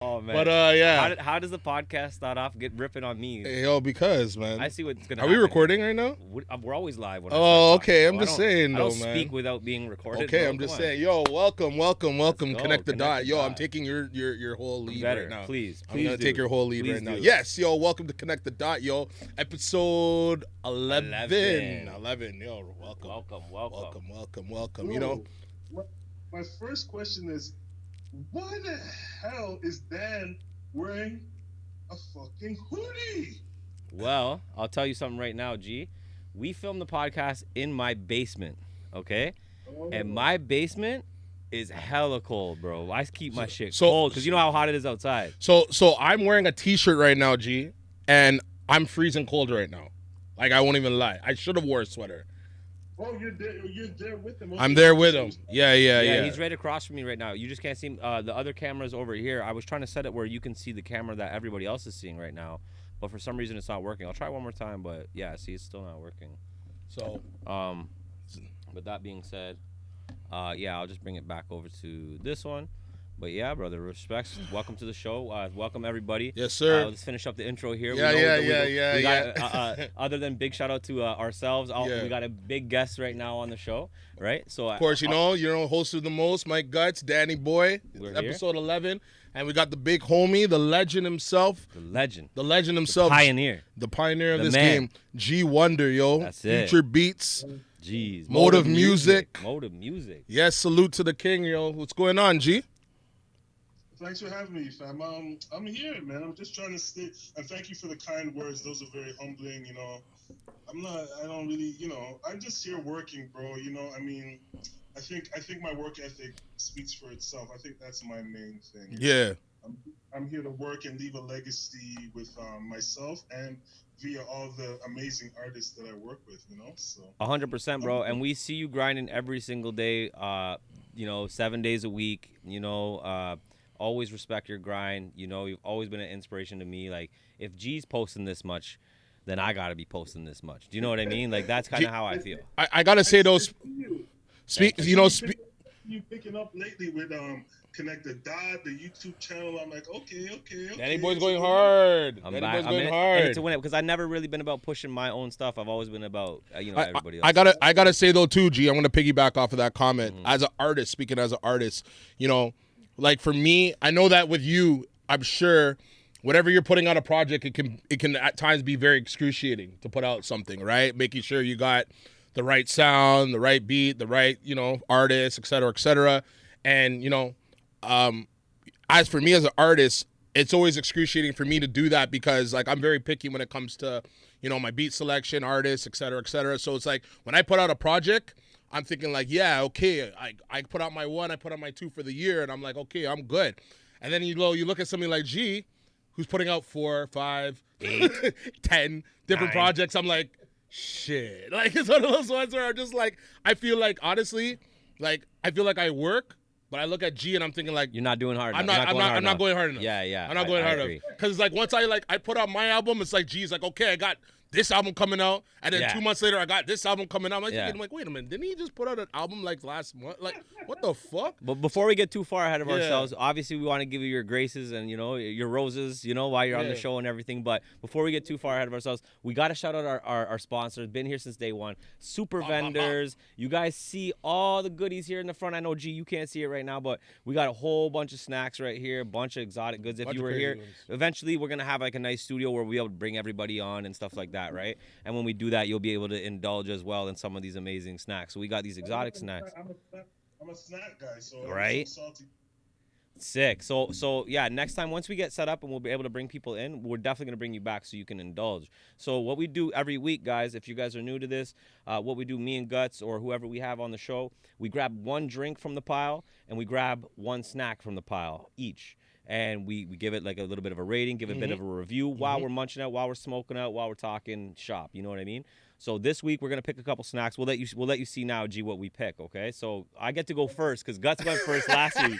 Oh man. But yeah. How does the podcast start off? Get ripping on me. Hey, yo, because man. I see what's gonna. Are happen. we recording right now? We're always live. When Oh, I okay. start I'm talking, just so saying, I though, don't man. speak without being recorded. Okay, bro. I'm just Come on. saying. Yo, welcome. Let's go. Connect the dot. Yo, I'm dot. taking your whole lead Better, right now. please. I'm gonna take your whole lead right now. do. Yes, yo, welcome to Connect the Dot, yo. Episode 11. 11. Yo, welcome. Bro, You know, my first question is, why the hell is Dan wearing a fucking hoodie? Well, I'll tell you something right now, G. We filmed the podcast in my basement, okay? And my basement is hella cold, bro. I keep my shit cold because you know how hot it is outside. So I'm wearing a t-shirt right now, G, and I'm freezing cold right now. Like, I won't even lie. I should have wore a sweater. Oh, you're there with him. I'm there with him. Yeah. He's right across from me right now. You just can't see him. The other camera's over here. I was trying to set it where you can see the camera that everybody else is seeing right now, but for some reason it's not working. I'll try one more time, but yeah, see, it's still not working. So, with that being said, yeah, I'll just bring it back over to this one. But yeah, brother, respects. Welcome to the show. Welcome everybody. Yes, sir. Let's finish up the intro here. Yeah. Other than big shout out to ourselves, we got a big guest right now on the show, right? So of course, you know, host of the most, Mic Gutz, Danny Boy. We're episode 11, and we got the big homie, the legend himself. The legend himself. The pioneer of The this man. game. Gee Wunder, yo. That's it. Future beats. Jeez. Motive music. Motive music. Yes, salute to the king, yo. What's going on, G? Thanks for having me, fam. I'm here, man. I'm just trying to stay. And thank you for the kind words. Those are very humbling. You know, I don't really. You know, I'm just here working, bro. You know, I mean, I think my work ethic speaks for itself. I think that's my main thing. Yeah. I'm here to work and leave a legacy with myself and via all the amazing artists that I work with. You know, so 100%, bro. And we see you grinding every single day. 7 days a week. Always respect your grind. You know, you've always been an inspiration to me. Like, if G's posting this much, then I gotta be posting this much. Do you know what I mean? Like, that's kind of how I feel. I gotta say those. You picking up lately with Connect the Dot, the YouTube channel. I'm like, okay. Danny Boy's going hard. I'm Danny back. Boy's I'm going in hard. it to win it because I've never really been about pushing my own stuff. I've always been about everybody else. I gotta say though too, G. I'm gonna piggyback off of that comment. As an artist, speaking as an artist, you know. Like, for me, I know that with you, I'm sure whatever you're putting out a project, it can at times be very excruciating to put out something, right? Making sure you got the right sound, the right beat, the right, artist, et cetera, et cetera. And, as for me as an artist, it's always excruciating for me to do that because, like, I'm very picky when it comes to, my beat selection, artists, et cetera, et cetera. So it's like when I put out a project, I'm thinking like, yeah, okay, I put out my 1, I put out my 2 for the year, and I'm like, okay, I'm good. And then you look at somebody like G, who's putting out 4, 5, 8, 10 different 9 projects. I'm like, shit. Like, it's one of those ones where I'm just like, I feel like, honestly, like, I feel like I work, but I look at G and I'm thinking like, You're not doing hard enough. I'm not going hard enough. Yeah. I'm not going hard enough. Because it's like once I put out my album, it's like G's like, okay, I got this album coming out, and then 2 months later I got this album coming out. I'm like, thinking, wait a minute, didn't he just put out an album like last month? Like, what the fuck? But before we get too far ahead of ourselves, obviously we want to give you your graces and your roses, while you're on the show and everything. But before we get too far ahead of ourselves, we got to shout out our sponsors. Been here since day one. Super vendors. You guys see all the goodies here in the front. I know, G, you can't see it right now, but we got a whole bunch of snacks right here, a bunch of exotic goods. If you were here, eventually we're gonna have like a nice studio where we'll be able to bring everybody on and stuff like that, right? And when we do that, you'll be able to indulge as well in some of these amazing snacks. So we got these exotic snacks. I'm a snack guy, so right? I'm so salty. Sick. So yeah, next time once we get set up and we'll be able to bring people in, we're definitely gonna bring you back so you can indulge. So what we do every week, guys, if you guys are new to this, what we do, me and Gutz or whoever we have on the show, we grab one drink from the pile and we grab one snack from the pile each. And we give it like a little bit of a rating, give it a bit of a review while we're munching out, while we're smoking out, while we're talking shop. You know what I mean? So this week we're gonna pick a couple snacks. We'll let you see now, G, what we pick. Okay? So I get to go first because Guts went first last week.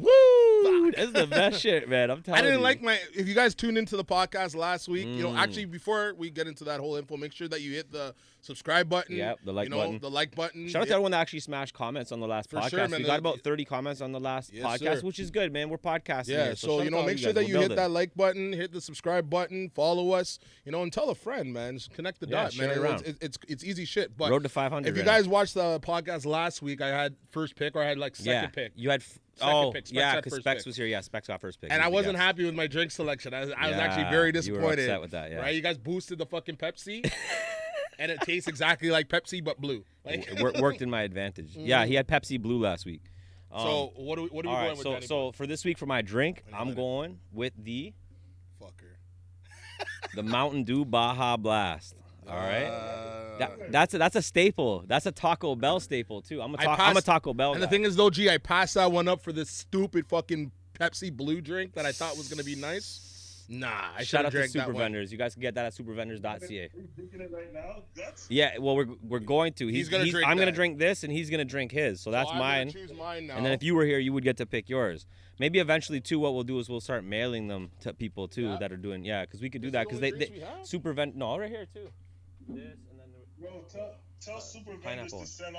Woo! Dude, that's the best shit, man. I'm telling you. I didn't like if you guys tuned into the podcast last week, actually before we get into that whole info, make sure that you hit the subscribe button. Yep, the like button. The like button. Shout out to everyone that actually smashed comments on the last podcast. Sure, man. We got about 30 comments on the last podcast, sir. Which is good, man. We're podcasting here. So make sure that you hit that like button, hit the subscribe button, follow us, and tell a friend, man. Just connect the dots, man. It's easy shit. But road to 500. If you guys watched the podcast last week, I had first pick or I had second pick. You had pick. because Specs was here. Yeah, Specs got first pick. And I wasn't happy with my drink selection. I was actually very disappointed. You were upset with that, yeah. Right? You guys boosted the fucking Pepsi. And it tastes exactly like Pepsi, but blue. It worked in my advantage. Yeah, he had Pepsi Blue last week. So what are we going with, Danny? So for this week for my drink, I'm going with the Mountain Dew Baja Blast. All right, that's a staple. That's a Taco Bell staple too. I'm a Taco Bell guy. And the thing is, though, G, I passed that one up for this stupid fucking Pepsi Blue drink that I thought was gonna be nice. Nah, I shout out to drank Super that Vendors. You guys can get that at supervendors.ca. Are you drinking it right now? Yeah, well, we're going to. I'm gonna drink this, and he's gonna drink his. So that's mine. I'm gonna choose mine now. And then if you were here, you would get to pick yours. Maybe eventually too, what we'll do is we'll start mailing them to people too that are doing. Yeah, because we could do that because they Super Vend. No, right here too. This and then. Bro, tell Super Vendors to send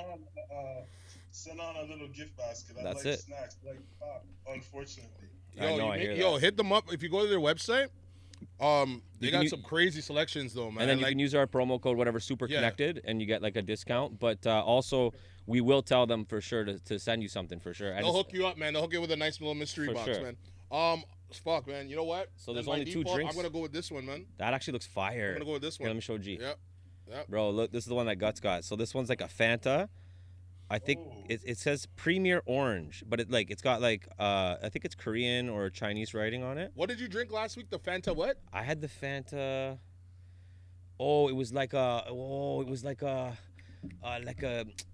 on a little gift basket. I like snacks, like pop. Unfortunately. Hit them up if you go to their website. They got some crazy selections though, man. And then you can use our promo code whatever Super Connected, and you get like a discount. But also, we will tell them for sure to send you something for sure. They'll hook you up, man. They'll hook you with a nice little mystery box, man. Fuck, man. You know what? So there's only two drinks. I'm gonna go with this one, man. That actually looks fire. I'm gonna go with this one. Here, let me show G. Yep. Bro, look, this is the one that Gutz got. So this one's like a Fanta. I think it says Premier Orange, but it's got like I think it's Korean or Chinese writing on it. What did you drink last week? The Fanta what? I had the Fanta. It was like a.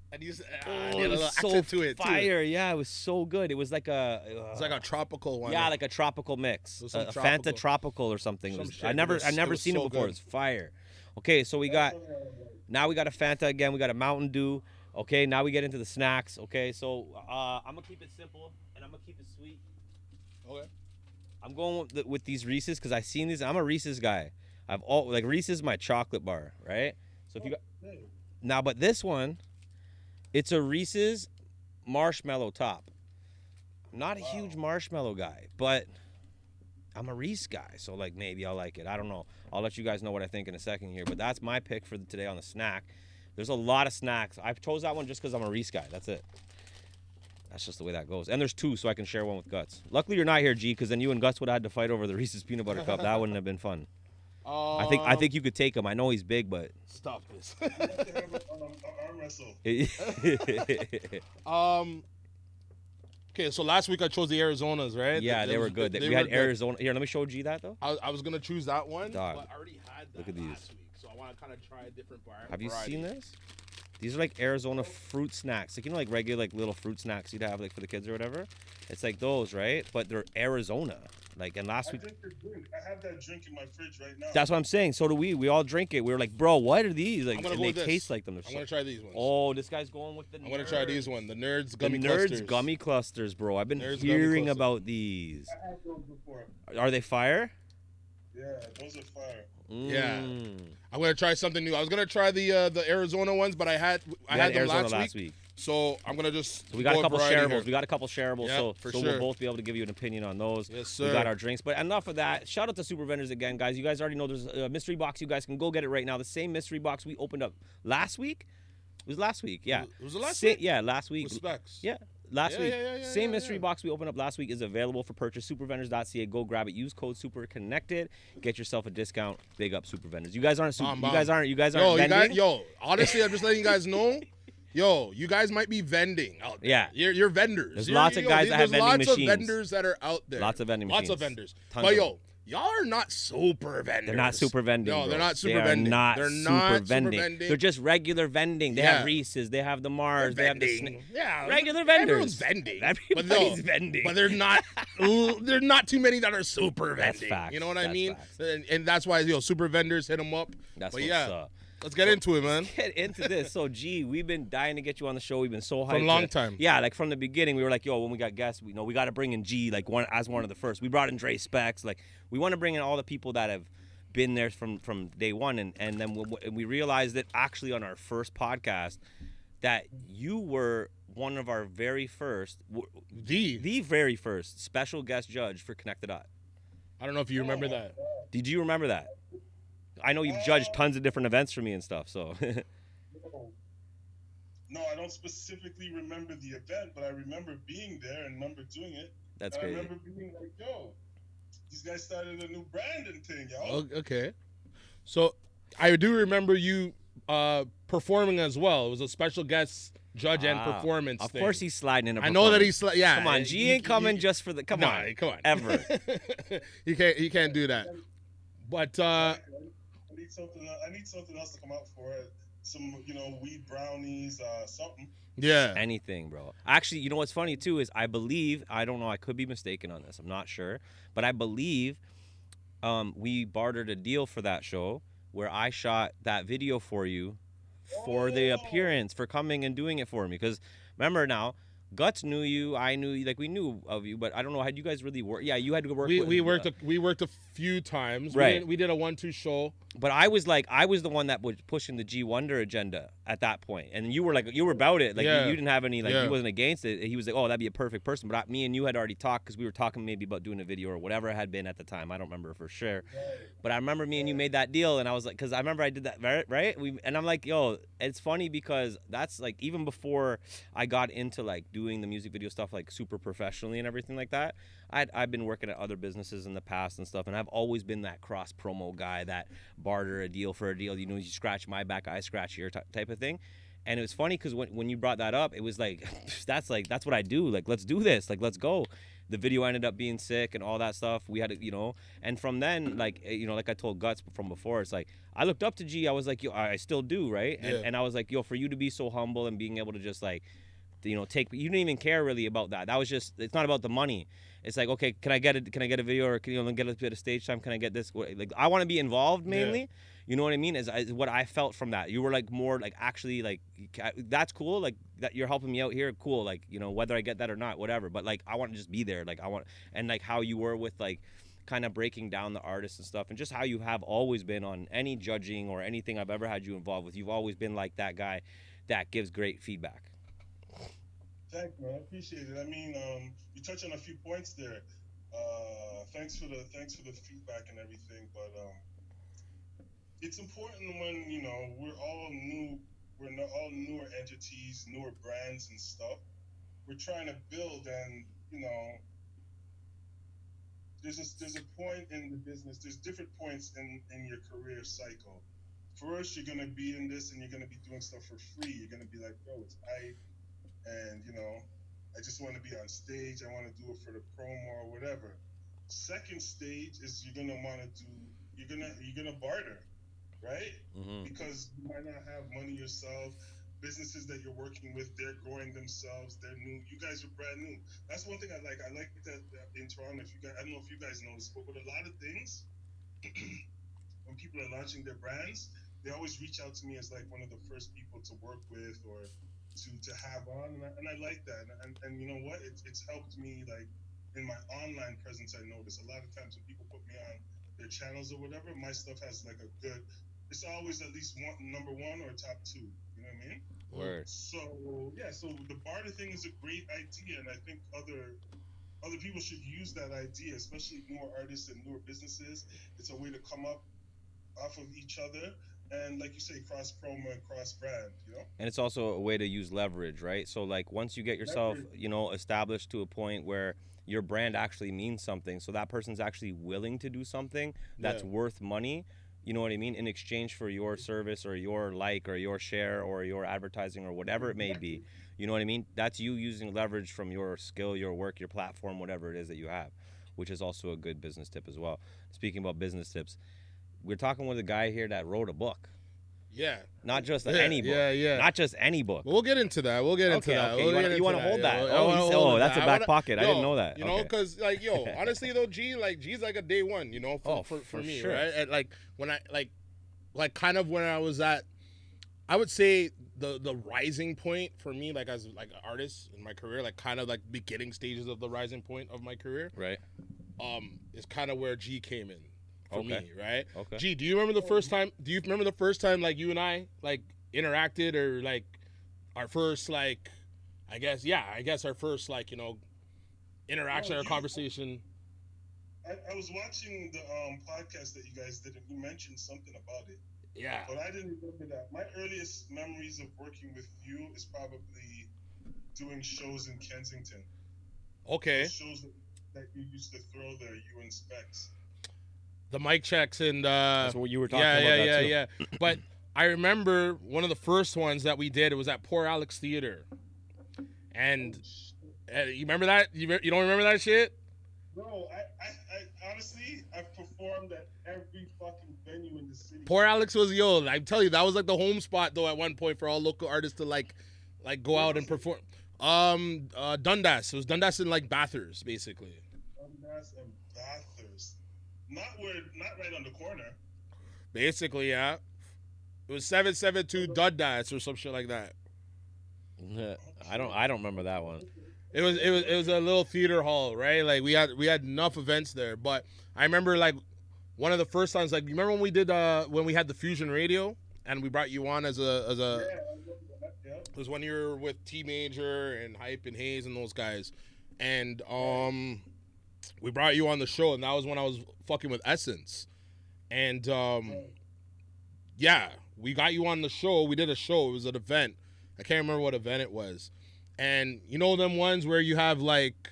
And it was so to it fire. Too. Yeah, it was so good. It was like a. It's like a tropical one. Yeah, like a tropical mix. A Fanta tropical or something. I never seen it before. It was fire. Okay, so now we got a Fanta again. We got a Mountain Dew. Okay, now we get into the snacks. Okay, so I'm gonna keep it simple and I'm gonna keep it sweet. Okay. I'm going with these Reese's because I've seen these. I'm a Reese's guy. Reese's is my chocolate bar, right? So if you got but this one, it's a Reese's marshmallow top. I'm not a huge marshmallow guy, but I'm a Reese guy, so maybe I'll like it. I don't know. I'll let you guys know what I think in a second here. But that's my pick for today on the snack. There's a lot of snacks. I chose that one just because I'm a Reese guy. That's it. That's just the way that goes. And there's two, so I can share one with Gutz. Luckily, you're not here, G, because then you and Gutz would have had to fight over the Reese's Peanut Butter Cup. That wouldn't have been fun. I think you could take him. I know he's big, but stop this. Arm wrestle. Okay, so last week I chose the Arizonas, right? Yeah, they were good. We had Arizona. Here, let me show G that though. I was gonna choose that one, Dog. but I already had that. Look at these. Last week, so I want to kind of try a different variety. Have you seen this? These are like Arizona fruit snacks, like regular little fruit snacks you'd have for the kids or whatever. It's like those, right? But they're Arizona. And last week. I have that drink in my fridge right now. That's what I'm saying. So do we. We all drink it. We were like, bro, what are these? And they taste like them. I'm gonna try these ones. Oh, this guy's going with the. I'm gonna try these ones. The Nerds Gummy Clusters. Nerds Gummy Clusters, bro. I've been hearing about these. I had those before. Are they fire? Yeah, those are fire. Yeah, I'm gonna try something new. I was gonna try the Arizona ones, but I had them last week. So I'm gonna just. So we got a couple shareables. Yeah, so we'll both be able to give you an opinion on those. Yes, sir. We got our drinks, but enough of that. Shout out to Super Vendors again, guys. You guys already know there's a mystery box. You guys can go get it right now. The same mystery box we opened up last week. It was last week. Yeah. Was it last week? Yeah, last week. With Specs. Yeah. Last week. Same mystery box we opened up last week is available for purchase. Supervendors.ca. Go grab it. Use code SUPERCONNECTED. Get yourself a discount. Big up Super Vendors. You guys aren't vending? Honestly, I'm just letting you guys know. Yo, you guys might be vending out there. Yeah. You're vendors. There's lots of guys that have vending machines. Lots of vendors that are out there. Lots of vending machines. Lots of vendors. But y'all are not super vendors. They're not super vending. No, bro. they're not super vending. They're not super vending. They're just regular vending. They have Reese's. They have the Mars. They have the regular vendors. Everyone's vending. Everybody's vending. But they're not. There's not too many that are super vending. That's facts. You know what I mean? And that's why super vendors hit them up. That's what's up. Let's get into it, man. Let's get into this. So, G, we've been dying to get you on the show. We've been so hyped. For a long time. Yeah, like from the beginning, we were like, yo, when we got guests, we got to bring in G like one of the first. We brought in Dre Specs. Like, we want to bring in all the people that have been there from day one. And then when we realized that actually on our first podcast that you were one of our very first, the very first special guest judge for Connect the Dot. I don't know if you remember that. Did you remember that? I know you've judged tons of different events for me and stuff, so. No, I don't specifically remember the event, but I remember being there and remember doing it. That's crazy. I remember being like, yo, these guys started a new branding thing, yo. Okay. So I do remember you performing as well. It was a special guest judge and performance Of thing. course he's sliding in a I know that he's yeah. Come on, G ain't coming just for the come on. Ever. He can't do that. But I need something else to come out for it. Some, weed brownies, something. Yeah. Anything, bro. Actually, you know what's funny too is I believe, I don't know, I could be mistaken on this. I'm not sure, but I believe we bartered a deal for that show where I shot that video for you for the appearance, for coming and doing it for me. Because remember now, Gutz knew you, I knew you, like we knew of you, but I don't know, had you guys really worked? Yeah, you had to work. We worked a few times. Right. We did a 1-2 show. But I was the one that was pushing the Gee Wunder agenda at that point, and you were about it. Like you didn't have any he wasn't against it. He was like, oh, that'd be a perfect person. But me and you had already talked because we were talking maybe about doing a video or whatever it had been at the time. I don't remember for sure. But I remember me and you made that deal, and I was like, because I remember I did that right. And I'm like, yo, it's funny because that's like even before I got into like doing the music video stuff like super professionally and everything like that. I've been working at other businesses in the past and stuff, and I've always been that cross promo guy, that barter a deal for a deal. You scratch my back, I scratch your type of thing. And it was funny because when you brought that up, it was like that's what I do. Like, let's do this. Like, let's go. The video ended up being sick and all that stuff. We had to, and from then, like, like I told Gutz from before, it's like I looked up to G. I was like, yo, I still do, right? And I was like, yo, for you to be so humble and being able to just like, take, you didn't even care really about that. That was just, it's not about the money. It's like, okay, can I get a video or can get a bit of stage time? Can I get this? Like, I want to be involved mainly. Yeah. You know what I mean? Is what I felt from that. You were like more like actually like, that's cool. Like that you're helping me out here. Cool. Like, whether I get that or not, whatever. But like, I want to just be there. Like and like how you were with like kind of breaking down the artists and stuff, and just how you have always been on any judging or anything I've ever had you involved with. You've always been like that guy that gives great feedback. Thank you, man. I appreciate it. I mean, you touched on a few points there. Thanks for the feedback and everything. But it's important when we're all newer entities, newer brands and stuff. We're trying to build, and there's a point in the business. There's different points in your career cycle. First, you're gonna be in this, and you're gonna be doing stuff for free. You're gonna be like, bro, it's and I just want to be on stage. I want to do it for the promo or whatever. Second stage is you're gonna barter, right? Mm-hmm. Because you might not have money yourself. Businesses that you're working with, they're growing themselves. They're new. You guys are brand new. That's one thing I like. I like that in Toronto. I don't know if you guys notice, but with a lot of things, when people are launching their brands, they always reach out to me as like one of the first people to work with or to have on, and I like that, and you know what, it's helped me like in my online presence. I notice a lot of times when people put me on their channels or whatever, my stuff has like a good, it's always at least number one or top two, you know what I mean? Word. So yeah, so the barter thing is a great idea, and I think other people should use that idea, especially newer artists and newer businesses. It's a way to come up off of each other. And like you say, cross promo and cross brand, And it's also a way to use leverage, right? So like once you get yourself, established to a point where your brand actually means something, so that person's actually willing to do something that's worth money, you know what I mean, in exchange for your service or your like or your share or your advertising or whatever it may be. You know what I mean? That's you using leverage from your skill, your work, your platform, whatever it is that you have, which is also a good business tip as well. Speaking about business tips, we're talking with a guy here that wrote a book. Yeah. Not just any book. Yeah. Not just any book. We'll get into that. Okay. You want to hold that? Oh, that's a back pocket. I didn't know that. Because like, honestly though, G's like a day one, for me, sure. right? And like when like kind of when I was at, I would say the rising point for me, like as like an artist in my career, like kind of like beginning stages of the rising point of my career, Right. is kind of where G came in for Okay. me, right? Okay. G, do you remember the first time? Do you remember the first time like you and I like interacted, or like our first like, I guess our first like, you know, interaction or conversation. I was watching the podcast that you guys did, and you mentioned something about it. Yeah. But I didn't remember that. My earliest memories of working with you is probably doing shows in Kensington. Okay. Those shows that you used to throw there, you and Specs. The mic checks and That's what you were talking about. Yeah. But I remember one of the first ones that we did. It was at Poor Alex Theater, and you remember that? You don't remember that shit? No, I honestly, I've performed at every fucking venue in the city. Poor Alex was I tell you, that was like the home spot though at one point for all local artists to like go out and perform. Dundas. It was Dundas and like Bathurst, basically. Dundas and Bathurst. Not right on the corner. Basically, yeah. It was 772 Dundas or some shit like that. I don't remember that one. It was a little theater hall, right? Like we had enough events there, but I remember like one of the first times, like you remember when we did when we had the Fusion Radio and we brought you on as a Yeah. it was when you were with T Major and Hype and Hayes and those guys, and we brought you on the show, and that was when I was fucking with Essence, and yeah, we got you on the show. We did a show. It was an event. I can't remember what event it was. And you know them ones where you have like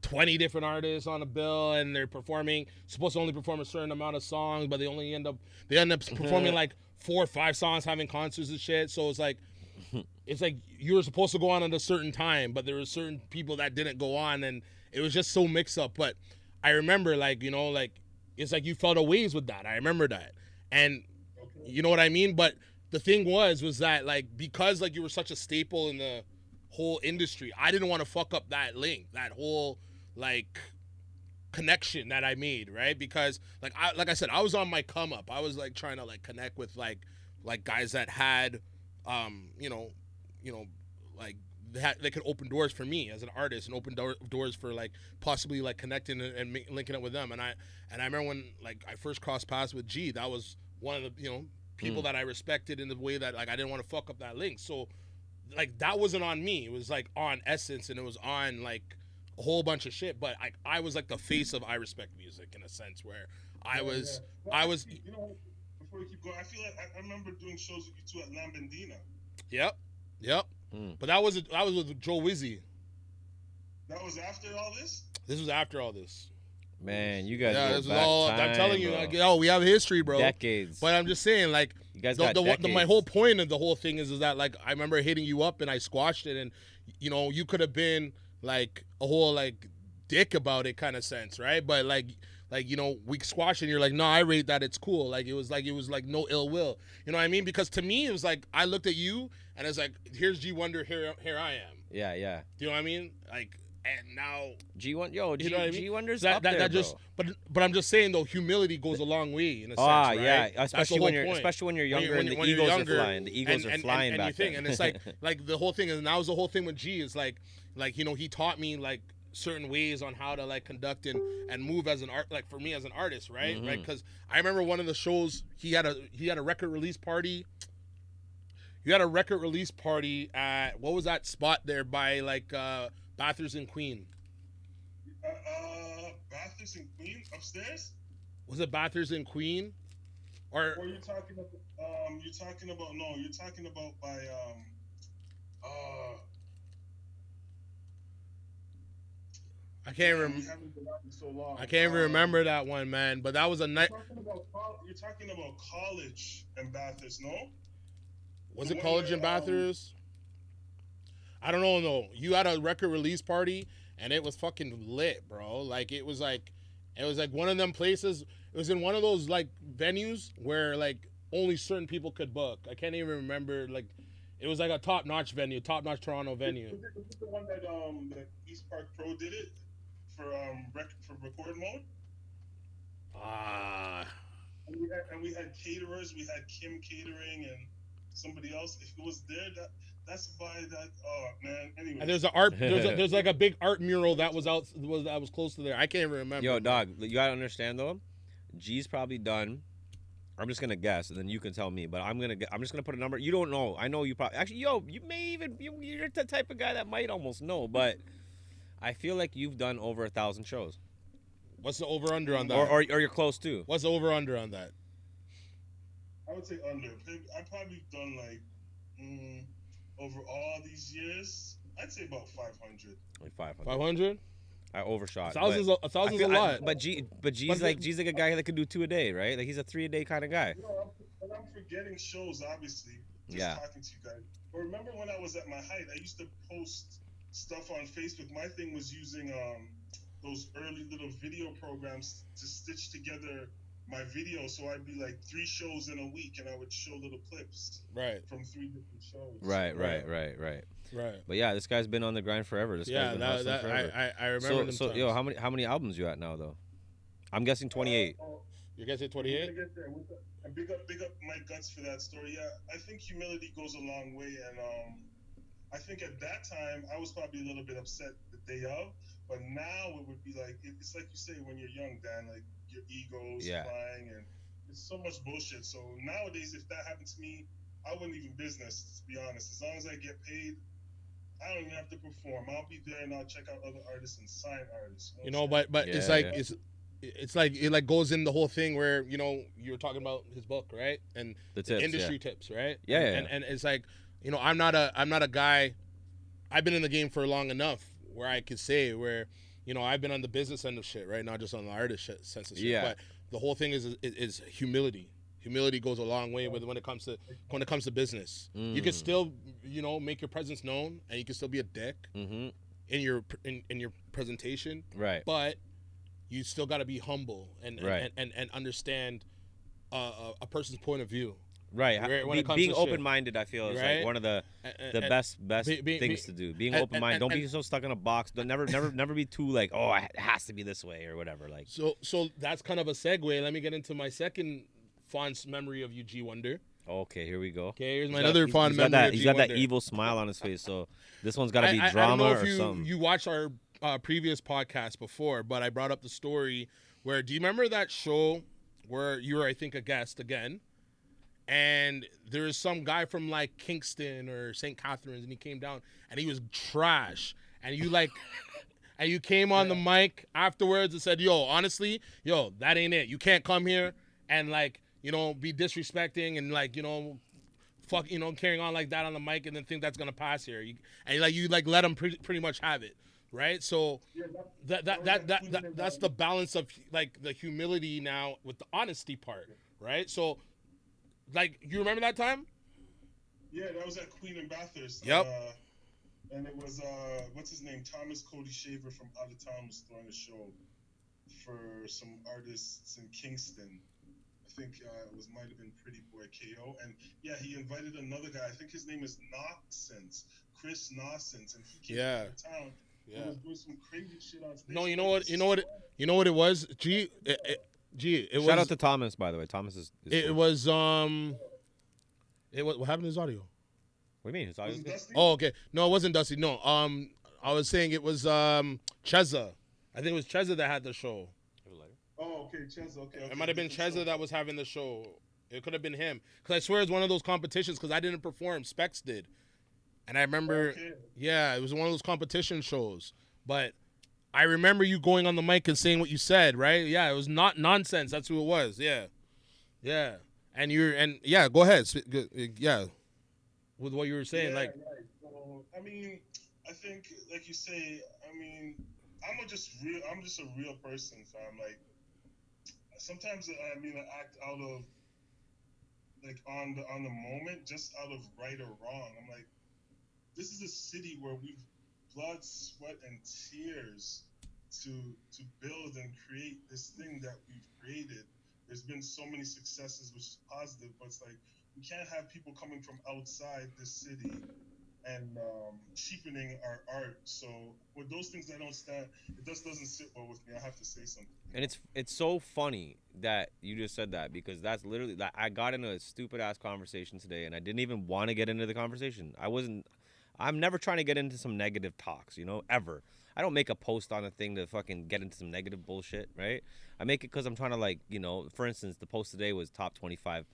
20 different artists on a bill and they're supposed to only perform a certain amount of songs, but they end up performing like 4 or 5 songs, having concerts and shit. So it's like you were supposed to go on at a certain time, but there were certain people that didn't go on, and it was just so mixed up. But I remember like, you know, like it's like you felt a ways with that. I remember that. And you know what I mean? But the thing was that like, because like you were such a staple in the whole industry, I didn't want to fuck up that link, that whole like connection that I made, right? Because like I said, I was on my come up. I was like trying to like connect with like guys that had you know like they could open doors for me as an artist and open doors for like possibly like connecting and linking up with them. And I remember when like I first crossed paths with G, that was one of the, you know, people that I respected in the way that like I didn't want to fuck up that link. So like that wasn't on me. It was like on Essence, and it was on like a whole bunch of shit. But I was like the face of I Respect Music in a sense, where I was. You know, before we keep going, I feel like I remember doing shows with you two at Lambendina. Yep. But that was with Joe Wizzy. That was after all this? This was after all this. Man, you guys Yeah, go this was back all. time, I'm telling you, bro. like, we have history, bro. Decades. But I'm just saying, like, You guys got decades. my whole point of the whole thing is that like I remember hitting you up and I squashed it, and you know you could have been like a whole like dick about it kind of sense, right? But like you know we squashed it, and you're like, no, I rate that, it's cool. Like it was like no ill will, you know what I mean? Because to me it was like I looked at you and it's like, here's Gee Wunder, here I am. Yeah. Do you know what I mean? Like, and now Gee Wunder, you know what I mean? Gee Wunder's that, up that, there, that just, bro. but I'm just saying though, humility goes a long way in a sense, right? Yeah, That's the especially whole when you're point. younger and the when you're Eagles younger, are flying. The Eagles are flying and back you think, then. and it's like the whole thing is, and that was the whole thing with G is like you know he taught me like certain ways on how to like conduct and move as an art, like for me as an artist, right? Right? Because I remember one of the shows he had a record release party. You had a record release party at, what was that spot there by like Bathurst and Queen? Bathurst and Queen upstairs? Was it Bathurst and Queen? Or you're talking about you're talking about by I can't remember. we haven't been out in so long. I can't even remember that one, man. But that was a night. You're talking about college and Bathurst, no? Was The it one college where, in Bathurst? I don't know. No, you had a record release party and it was fucking lit, bro. Like it was like one of them places. It was in one of those like venues where like only certain people could book. I can't even remember. Like it was like a top-notch venue, top-notch Toronto venue. Was it the one that East Park Pro did it for record mode? And we had caterers. We had Kim Catering and somebody else. If it was there, that's by that. Oh man. Anyway. And there's an art. There's like a big art mural that was close to there. I can't even remember. Yo, dog, you gotta understand though. G's probably done. I'm just gonna guess, and then you can tell me. But I'm just gonna put a number. You don't know. I know you probably. Actually, yo, you may even. You're the type of guy that might almost know. But I feel like you've done over 1,000 shows. What's the over under on that? Or you're close too. What's the over under on that? I would say under. I've probably done like over all these years. I'd say about 500. Like 500. 500. I overshot. 1,000 is a lot. But G's like a guy that could do 2 a day, right? Like he's a 3 a day kind of guy. And I'm forgetting shows, obviously. Just talking to you guys. But remember when I was at my height, I used to post stuff on Facebook. My thing was using those early little video programs to stitch together my video. So I'd be like 3 shows in a week, and I would show little clips. Right. From 3 different shows. Right. But yeah, this guy's been on the grind forever. This guy's been hustling forever. I remember. So yo, how many albums you at now though? I'm guessing 28. You're guessing 28? And big up Mic Gutz for that story. Yeah, I think humility goes a long way, and I think at that time I was probably a little bit upset the day of, but now it would be like it's like you say when you're young, Dan, like your ego's flying, and it's so much bullshit. So nowadays, if that happened to me, I wouldn't even business, to be honest. As long as I get paid, I don't even have to perform. I'll be there and I'll check out other artists and sign artists. You know, but it's like it's like it like goes in the whole thing where you know you were talking about his book, right? And the tips, industry tips, right? Yeah. And it's like, you know, I'm not a guy. I've been in the game for long enough where I could say where, you know, I've been on the business end of shit, right? Not just on the artist sense of shit. Yeah. But the whole thing is humility. Humility goes a long way when it comes to business. You can still, you know, make your presence known, and you can still be a dick in your presentation, right? But you still got to be humble and understand a person's point of view. Right. Being open-minded, I feel, is like one of the best things to do. Being open-minded. Don't be so stuck in a box. Don't never be too like, oh, it has to be this way or whatever. Like. So that's kind of a segue. Let me get into my second fond memory of you, Gee Wunder. Okay, here we go. Okay, here's my other fond memory. He's got that evil smile on his face. So this one's got to be drama I don't know or something. You watched our previous podcast before, but I brought up the story where, do you remember that show where you were, I think, a guest again, and there was some guy from like Kingston or St. Catharines, and he came down and he was trash, and you like and you came on the mic afterwards and said, yo, honestly, that ain't it. You can't come here and like, you know, be disrespecting and like, you know, fuck, you know, carrying on like that on the mic and then think that's gonna pass here. You let him pretty much have it. Right, so that's the balance of like the humility now with the honesty part, right? So, like, you remember that time? Yeah, that was at Queen and Bathurst. Yep. And it was what's his name? Thomas Cody Shaver from out of town was throwing a show for some artists in Kingston. I think it might have been Pretty Boy KO, and yeah, he invited another guy. I think his name is Chris Nossense, and he came to town. Yeah. He was doing some crazy shit on stage. No, you know what it was? Gee, Shout out to Thomas, by the way. Thomas is it was what happened to his audio? What do you mean? His audio? Oh, okay. No, it wasn't Dusty. No. I was saying it was Cheza. I think it was Cheza that had the show. Oh, okay, Cheza. Okay. It might have been Cheza that was having the show. It could have been him. Because I swear it's one of those competitions, because I didn't perform. Specs did. And I remember, it was one of those competition shows. But I remember you going on the mic and saying what you said, right? Yeah, it was not nonsense. That's who it was. Yeah. And go ahead. Yeah. With what you were saying, Right. So, I mean, I think, like you say, I mean, I'm just a real person, fam. Like, sometimes I act out of, like, on the moment, just out of right or wrong. I'm like, this is a city where we've blood, sweat, and tears to build and create this thing that we've created. There's been so many successes, which is positive, but it's like, we can't have people coming from outside this city and cheapening our art. So with those things that don't stand, it just doesn't sit well with me. I have to say something. And it's so funny that you just said that, because that's literally that. I got into a stupid ass conversation today, and I didn't even want to get into the conversation. I'm never trying to get into some negative talks, ever. I don't make a post on a thing to fucking get into some negative bullshit, right? I make it because I'm trying to, like, for instance, the post today was top 25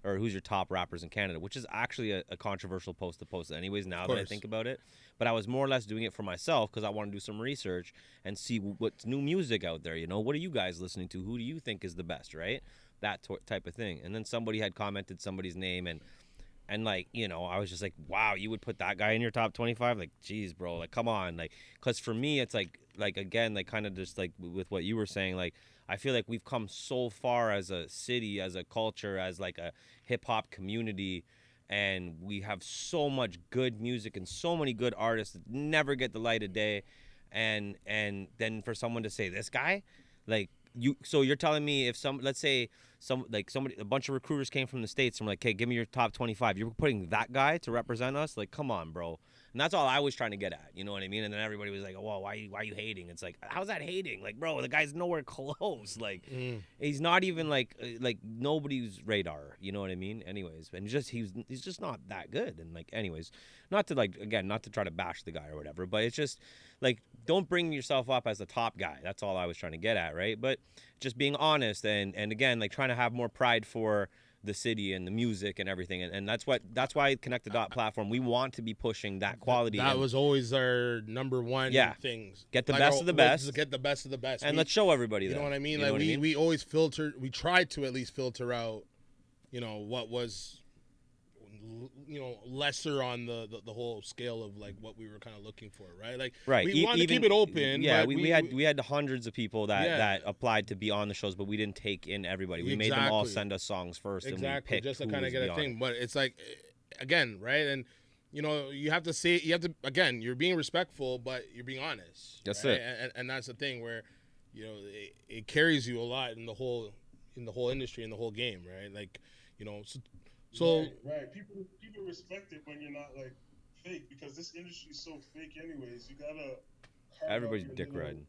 or who's your top rappers in Canada, which is actually a controversial post to post anyways, now that I think about it. But I was more or less doing it for myself because I want to do some research and see what's new music out there, What are you guys listening to? Who do you think is the best, right? That type of thing. And then somebody had commented somebody's name, and like, I was just like, wow, you would put that guy in your top 25? Like, geez, bro, like, come on. Like, because for me, it's like, again, like, kind of just like with what you were saying, like, I feel like we've come so far as a city, as a culture, as like a hip hop community, and we have so much good music and so many good artists that never get the light of day, and then for someone to say this guy, like, so you're telling me if let's say a bunch of recruiters came from the States and were like, hey, give me your top 25, you're putting that guy to represent us? Like, come on, bro. And that's all I was trying to get at, you know what I mean? And then everybody was like, well, why are you hating? It's like, how's that hating? Like, bro, the guy's nowhere close. Like, he's not even like nobody's radar, you know what I mean? Anyways, and he's just not that good. And like, anyways, not to try to bash the guy or whatever, but it's just like, don't bring yourself up as the top guy. That's all I was trying to get at, right? But just being honest, and again, like, trying to have more pride for the city and the music and everything, and that's why Connect the Dot platform, we want to be pushing that quality. That was always our number one things. Get the best of the best. Get the best of the best. And let's show everybody that. You know what I mean? Like, we always we tried to at least filter out, what was, lesser on the whole scale of like what we were kind of looking for, right? Like, right. We wanted to keep it open. Yeah, but we had hundreds of people that applied to be on the shows, but we didn't take in everybody. We made them all send us songs first, and we picked just to kind of get a thing. But it's like, again, right? And you have to again, you're being respectful, but you're being honest. That's right? it. And that's the thing where, it carries you a lot in the whole industry, in the whole game, right? Like, So right. People respect it when you're not like fake, because this industry is so fake anyways. You gotta. Everybody's dick riding.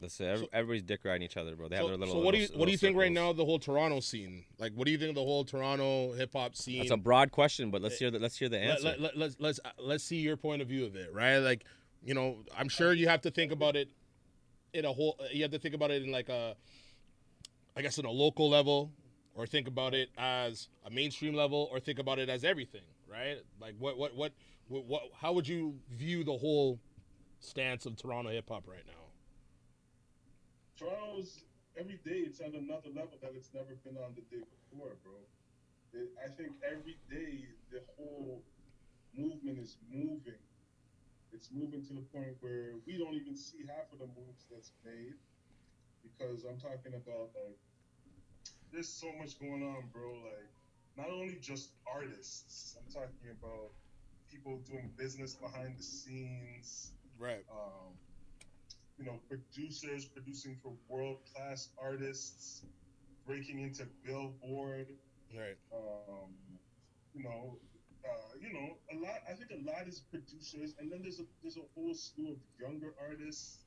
Let's say everybody's dick riding each other, bro. They have their little. So what do you think right now of the whole Toronto scene? Like, what do you think of the whole Toronto hip hop scene? That's a broad question, but let's hear the answer. Let's see your point of view of it, right? Like, I'm sure you have to think about it in a whole. You have to think about it in like I guess in a local level, or think about it as a mainstream level, or think about it as everything, right? Like, what how would you view the whole stance of Toronto hip hop right now? Toronto's every day, it's on another level that it's never been on the day before, bro. I think every day the whole movement is moving. It's moving to the point where we don't even see half of the moves that's made, because I'm talking about, like, there's so much going on, bro. Like, not only just artists, I'm talking about people doing business behind the scenes. Right. Producers producing for world-class artists, breaking into Billboard. Right. A lot. I think a lot is producers, and then there's a whole slew of younger artists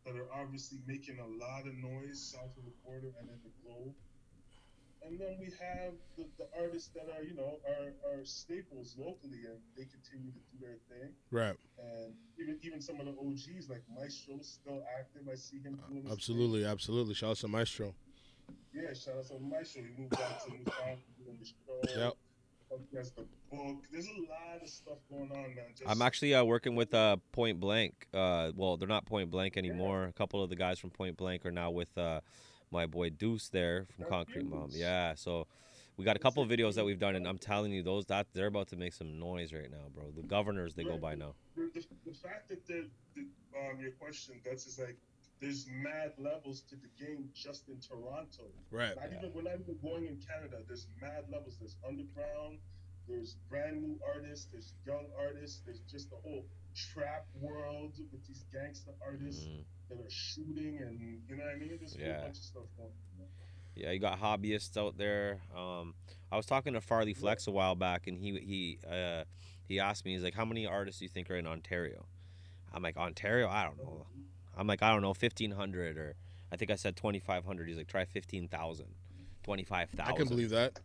that are obviously making a lot of noise south of the border and in the globe. And then we have the artists that are staples locally, and they continue to do their thing. Right. And even some of the OGs, like Maestro's still active. I see him doing his Absolutely, thing. absolutely. Shout out to Maestro. Yeah, shout out to Maestro. He moved out to Newfoundland doing the show. Yep. He has the book. There's a lot of stuff going on, man. I'm actually working with Point Blank. Well, they're not Point Blank anymore. A couple of the guys from Point Blank are now with my boy Deuce there from Concrete Mom. Yeah, so we got a couple of videos that we've done, and I'm telling you, they're about to make some noise right now, bro. The governors, they go by now. The fact that your question, Gutz, is like, there's mad levels to the game just in Toronto. Right. We're not even going in Canada. There's mad levels. There's underground. There's brand new artists. There's young artists. There's just the whole trap world with these gangster artists that are shooting, and you know what I mean. There's a whole bunch of stuff going on. Yeah, you got hobbyists out there. I was talking to Farley Flex a while back, and he asked me, he's like, how many artists do you think are in Ontario? I'm like, Ontario? I don't know. I'm like, I don't know, 1,500 or I think I said 2,500. He's like, try 15,000, 25,000. I can believe that.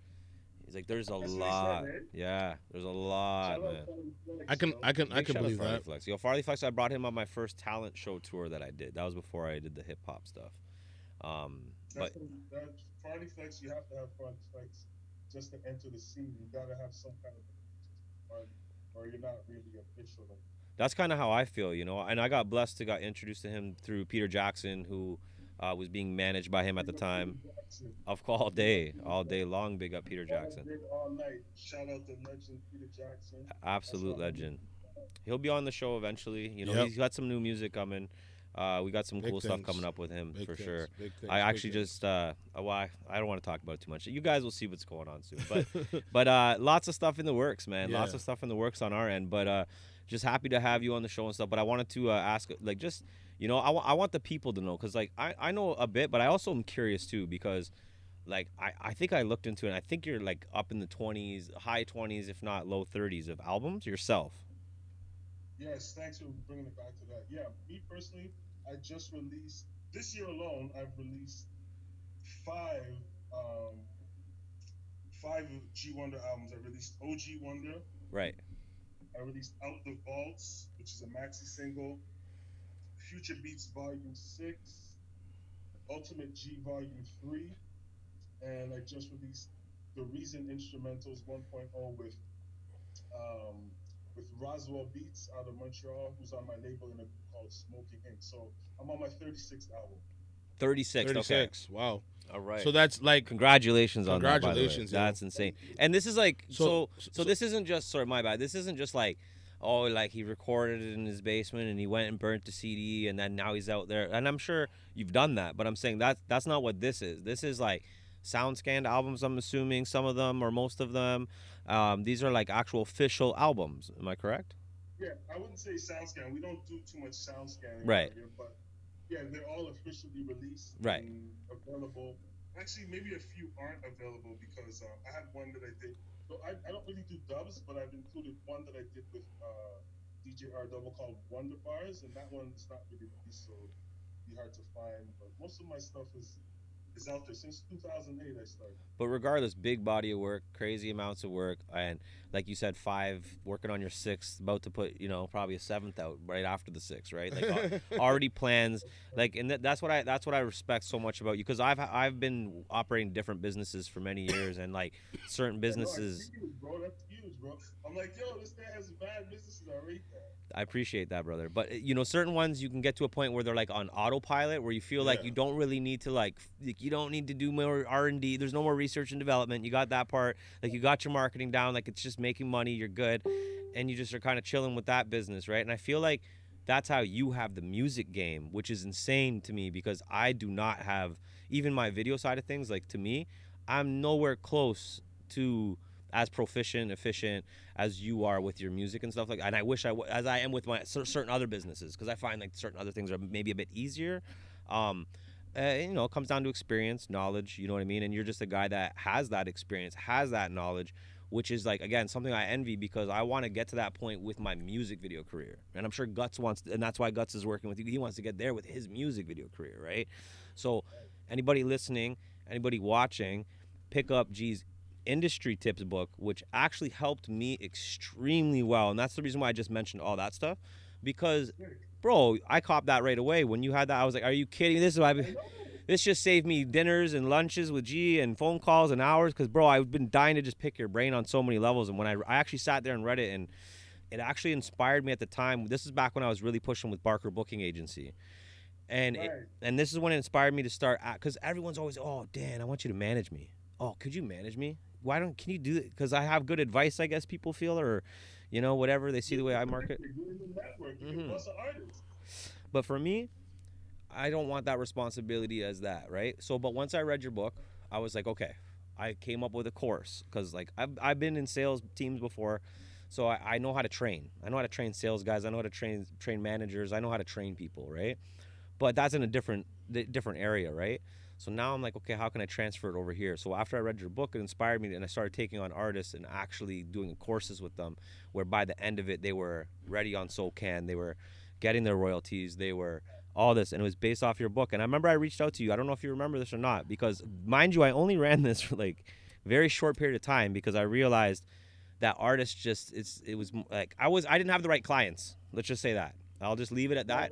He's like, there's a That's what he lot. said, eh? Yeah, there's a lot, Shout man. out Farley Flex, I can yo. I can I Big can shout out believe Farley that. Flex. Yo, Farley Flex, I brought him on my first talent show tour that I did. That was before I did the hip hop stuff. But That Farley Flex, you have to have Farley Flex just to enter the scene. You gotta have some kind of party, or you're not really official. Like, that's kind of how I feel, you know. And I got blessed to got introduced to him through Peter Jackson, who was being managed by him at the time. Jackson. Of all day long. Big up Peter Jackson. All night. Shout out the legend Peter Jackson. Absolute legend. He'll be on the show eventually. You know, Yep. he's got some new music coming. We got some Big cool stuff things. coming up with him Big for things, sure. big things, I big actually things. just I don't want to talk about it too much. You guys will see what's going on soon. But lots of stuff in the works, man. Yeah. Lots of stuff in the works on our end. But just happy to have you on the show and stuff. But I wanted to ask, like, just, you know, I want the people to know, because like I know a bit, but I also am curious too, because like I think I looked into it, and I think you're like up in the 20s, high 20s, if not low 30s of albums yourself. Yes, thanks for bringing it back to that. Yeah, me personally, I just released this year alone. I've released five, um, five Gee Wunder albums. I released OG Wonder. Right. I released Out the Vaults, which is a maxi single. Future Beats Volume 6, Ultimate G Volume 3, and I just released The Reason Instrumentals 1.0 with Roswell Beats out of Montreal, who's on my label in a group called Smoking Ink. So I'm on my 36th album. 36. 36. Wow. All right. So that's like Congratulations on that, by the way. Congratulations, yo. That's insane. And this is like, so So- this isn't just, sorry, my bad. This isn't just like, oh, like he recorded it in his basement and he went and burnt the CD and then now he's out there. And I'm sure you've done that, but I'm saying that's not what this is. This is like sound scanned albums, I'm assuming, some of them or most of them. These are like actual official albums. Am I correct? Yeah, I wouldn't say sound scan. We don't do too much sound scanning Right. here, but yeah, they're all officially released Right. and available. Actually, maybe a few aren't available because I had one that I did. So I don't really do dubs, but I've included one that I did with DJ R Double called Wonder Bars, and that one's not really released, so it'd be hard to find. But most of my stuff is out there since 2008. I started. But regardless, big body of work, crazy amounts of work, and like you said, 5, working on your 6th, about to put, you know, probably a 7th out right after the 6th, right? Like already plans, like, and that's what I respect so much about you, because I've been operating different businesses for many years, and like certain businesses. Yeah, no, I see you, bro. That's huge, bro. I'm like, yo, this guy has bad businesses. I rate that. I appreciate that, brother. But you know, certain ones you can get to a point where they're like on autopilot, where you feel like Yeah. you don't really need to like you don't need to do more R&D. There's no more research and development. You got that part. Like you got your marketing down. Like it's just making money. You're good, and you just are kind of chilling with that business, right? And I feel like that's how you have the music game, which is insane to me, because I do not have even my video side of things. Like to me, I'm nowhere close to as proficient, efficient as you are with your music and stuff like that. And I wish as I am with my certain other businesses, because I find like certain other things are maybe a bit easier. You know, it comes down to experience, knowledge, you know what I mean? And you're just a guy that has that experience, has that knowledge, which is like, again, something I envy, because I want to get to that point with my music video career. And I'm sure Gutz wants to, and that's why Gutz is working with you. He wants to get there with his music video career, right? So anybody listening, anybody watching, pick up Gee's industry tips book, which actually helped me extremely well. And that's the reason why I just mentioned all that stuff, because bro, I copped that right away. When you had that, I was like, are you kidding? This just saved me dinners and lunches with G and phone calls and hours, because bro, I've been dying to just pick your brain on so many levels. And when I actually sat there and read it, and it actually inspired me at the time. This is back when I was really pushing with Barker Booking Agency. And Right. and this is when it inspired me to start, because everyone's always, oh, Dan, I want you to manage me. Oh, could you manage me? Can you do it? Because I have good advice, I guess people feel, or, you know, whatever. They see the way I market. You're in the network. You Mhm. can bust an artist. But for me, I don't want that responsibility as that, right? So, but once I read your book, I was like, okay, I came up with a course, because like I've been in sales teams before, so I know how to train. I know how to train sales guys. I know how to train managers. I know how to train people, right? But that's in a different area, right? So now I'm like, okay, how can I transfer it over here? So after I read your book, it inspired me, and I started taking on artists and actually doing courses with them, where by the end of it, they were ready on SoCan. They were getting their royalties. They were all this, and it was based off your book. And I remember I reached out to you. I don't know if you remember this or not, because mind you, I only ran this for like very short period of time because I realized that artists just it was like I didn't have the right clients. Let's just say that. I'll just leave it at that.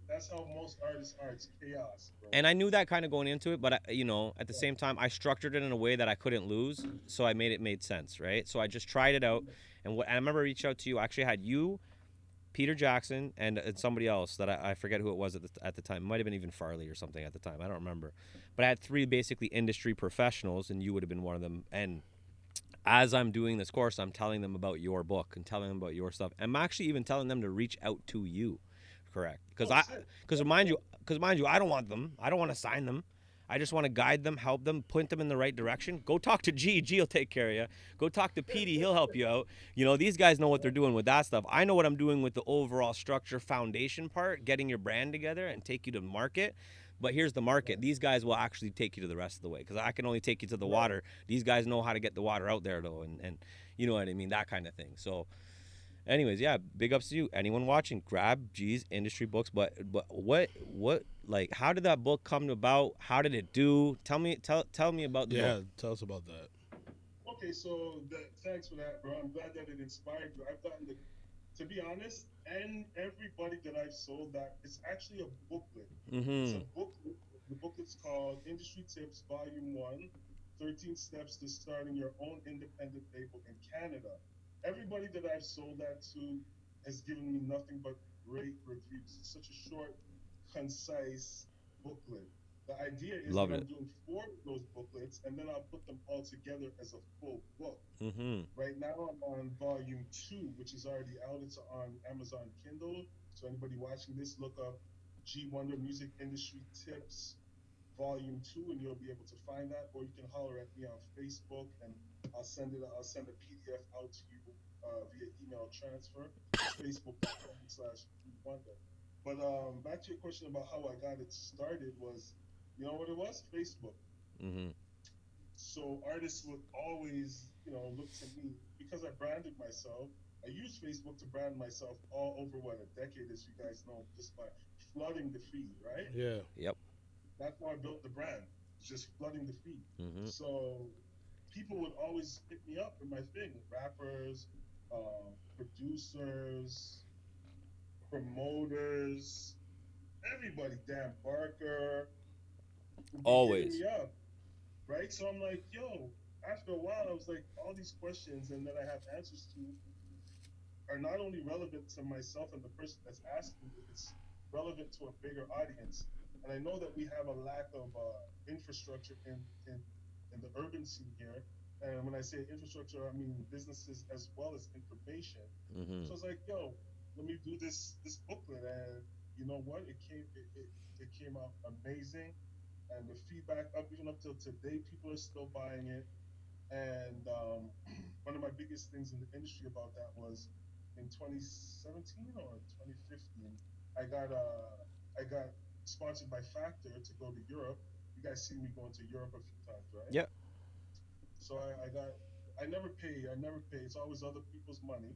That's how most artists are. It's chaos, bro. And I knew that kind of going into it, but at the same time, I structured it in a way that I couldn't lose, so I made sense, right? So I just tried it out, and I remember I reached out to you. I actually had you, Peter Jackson, and somebody else that I forget who it was at the time. It might have been even Farley or something at the time. I don't remember, but I had 3 basically industry professionals, and you would have been one of them. And as I'm doing this course, I'm telling them about your book and telling them about your stuff. I'm actually even telling them to reach out to you. Correct. Because mind you, I don't want them. I don't want to sign them. I just want to guide them, help them, point them in the right direction. Go talk to G. G will take care of you. Go talk to Petey. He'll help you out. These guys know what they're doing with that stuff. I know what I'm doing with the overall structure foundation part, getting your brand together and take you to market. But here's the market. These guys will actually take you to the rest of the way, because I can only take you to the water. These guys know how to get the water out there, though, and you know what I mean, that kind of thing. So anyways, yeah, big ups to you. Anyone watching, grab G's industry books. But what like, how did that book come about? How did it do? Tell me about the book. Yeah, tell us about that. Okay, so thanks for that, bro. I'm glad that it inspired you. I've gotten to be honest, and everybody that I've sold that, it's actually a booklet. It's a booklet. The booklet's called Industry Tips Volume 1, 13 Steps to Starting Your Own Independent Label in Canada. Everybody that I've sold that to has given me nothing but great reviews. It's such a short, concise booklet. The idea is that I'm doing 4 of those booklets, and then I'll put them all together as a full book. Right now I'm on volume 2, which is already out. It's on Amazon Kindle. So anybody watching this, look up Gee Wunder Music Industry Tips Volume 2, and you'll be able to find that. Or you can holler at me on Facebook, and I'll send a PDF out to you via email transfer. Facebook.com/Gee Wunder. But back to your question about how I got it started was, you know what it was? Facebook. So artists would always, look to me because I branded myself. I used Facebook to brand myself all over a decade, as you guys know, just by flooding the feed, right? Yeah. Yep. That's why I built the brand, just flooding the feed. So people would always hit me up for my thing, rappers, producers, promoters, everybody, Dan Barker, always. Me up, right? So I'm like, yo, after a while, I was like, all these questions and that I have answers to are not only relevant to myself and the person that's asking, it's relevant to a bigger audience. And I know that we have a lack of infrastructure in the urban scene here. And when I say infrastructure, I mean businesses as well as information. So I was like, yo, let me do this booklet, and you know what? It came out amazing, and the feedback even up till today, people are still buying it. And one of my biggest things in the industry about that was in 2017 or 2015, I got sponsored by Factor to go to Europe. You guys see me going to Europe a few times, right? Yep. So I never pay. It's always other people's money.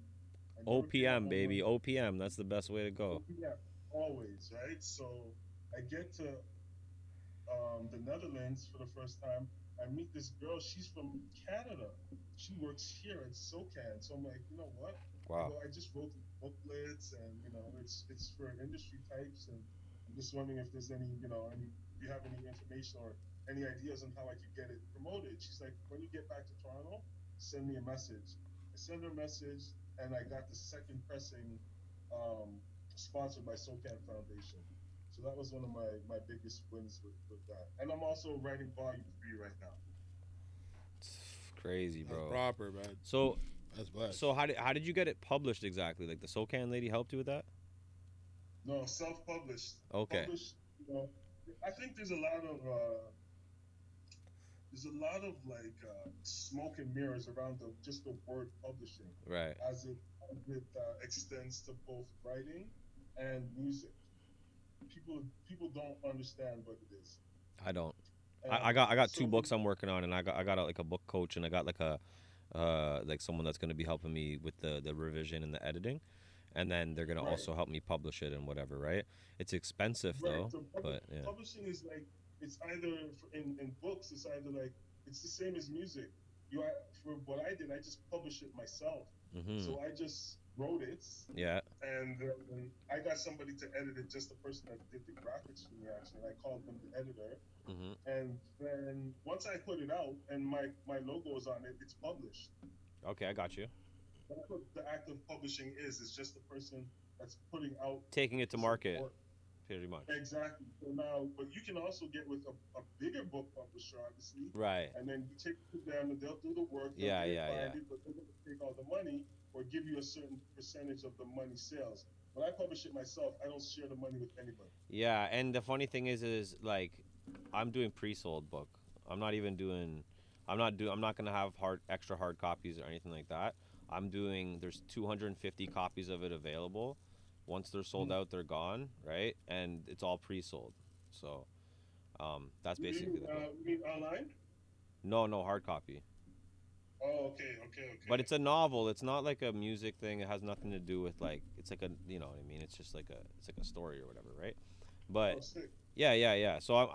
OPM, baby. OPM. That's the best way to go. Yeah, always, right? So I get to the Netherlands for the first time. I meet this girl. She's from Canada. She works here at SOCAN. So I'm like, you know what? Wow. I just wrote booklets, and it's for industry types. And I'm just wondering if there's any, if you have any information or any ideas on how I could get it promoted. She's like, when you get back to Toronto, send me a message. I send her a message, and I got the second pressing sponsored by SOCAN Foundation. So that was one of my biggest wins with that. And I'm also writing volume 3 right now. It's crazy, bro. That's proper, man. So that's blessed. So how did you get it published exactly? Like the SOCAN lady helped you with that? No, self-published. Okay. Published, I think there's a lot of like smoke and mirrors around just the word publishing, right? As it extends to both writing and music. People don't understand what it is. I don't. I got 2 books I'm working on, and I got like a book coach, and I got like a like someone that's going to be helping me with the revision and the editing. and then they're gonna also help me publish it and whatever, right? It's expensive though, So but yeah. publishing is like, it's either in books, it's either like, it's the same as music. For what I did, I just published it myself. So I just wrote it. Yeah. And I got somebody to edit it, just the person that did the graphics for me, actually. I called them the editor. And then once I put it out and my logo is on it, it's published. Okay, I got you. That's what the act of publishing is. It's just the person that's putting out, taking it to market, pretty much. Exactly. So now, but you can also get with a bigger book publisher, obviously. Right. And then you take it to them, and they'll do the work. Yeah. But they're going to take all the money or give you a certain percentage of the money sales. When I publish it myself, I don't share the money with anybody. Yeah, and the funny thing is like, I'm doing pre-sold book. I'm not gonna have extra hard copies or anything like that. There's 250 copies of it available. Once they're sold out, they're gone, right? And it's all pre-sold. So that's basically You mean online? No, hard copy. Oh, okay. But it's a novel. It's not like a music thing. It has nothing to do with like, it's like a, you know what I mean? It's just like a story or whatever, right? But yeah. So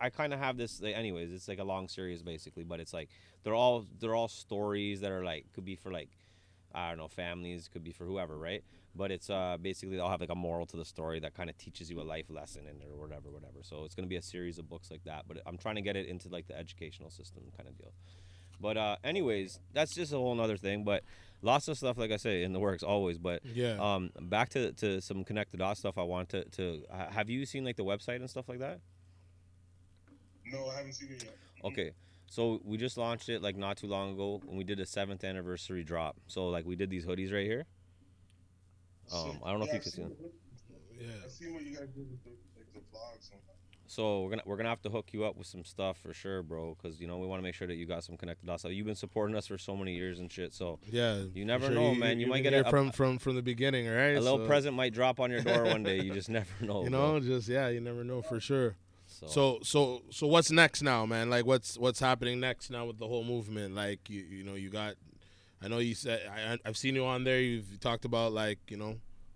I kind of have this, like, anyways, it's like a long series basically, but it's like they're all stories that are like, could be for like, I don't know, families, could be for whoever, right? But it's basically they'll have like a moral to the story that kind of teaches you a life lesson in it or whatever. So it's gonna be a series of books like that. But I'm trying to get it into like the educational system kind of deal. But anyways, that's just a whole nother thing. But lots of stuff, like I say, in the works always. But yeah, back to some connected dot stuff. I want to have you seen like the website and stuff like that? No, I haven't seen it yet. Okay. So we just launched it like not too long ago, and we did a 7th anniversary drop. So like we did these hoodies right here. I don't know if you can see them. Yeah, I've seen what you guys do with the vlogs and that. So we're gonna have to hook you up with some stuff for sure, bro. Because we want to make sure that you got some connected dots. So you've been supporting us for so many years and shit. So yeah, you never know, man. You might get from the beginning, right? A little present might drop on your door one day. You just never know. You know, you never know for sure. So what's next now, man? Like what's happening next now with the whole movement? Like you got, I know you said I've seen you on there. You've talked about like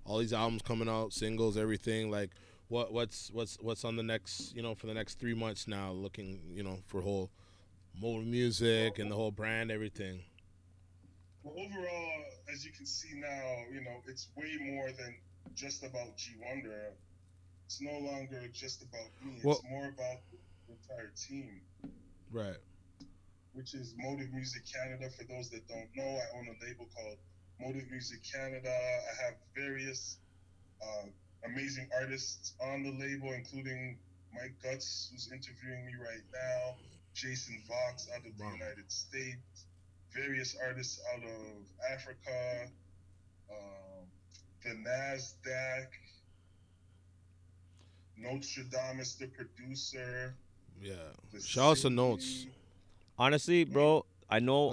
all these albums coming out, singles, everything. Like what's on the next for the next 3 months now? Looking for whole mogul music and the whole brand, everything. Well, overall, as you can see now, it's way more than just about Gee Wunder. It's no longer just about me. It's more about the entire team. Right. Which is Motive Music Canada. For those that don't know, I own a label called Motive Music Canada. I have various amazing artists on the label, including Mic Gutz, who's interviewing me right now, Jason Vox out of the United States, various artists out of Africa, the NASDAQ, Nostradamus, the producer. Yeah. Shout out to Notes. Honestly, bro, I know.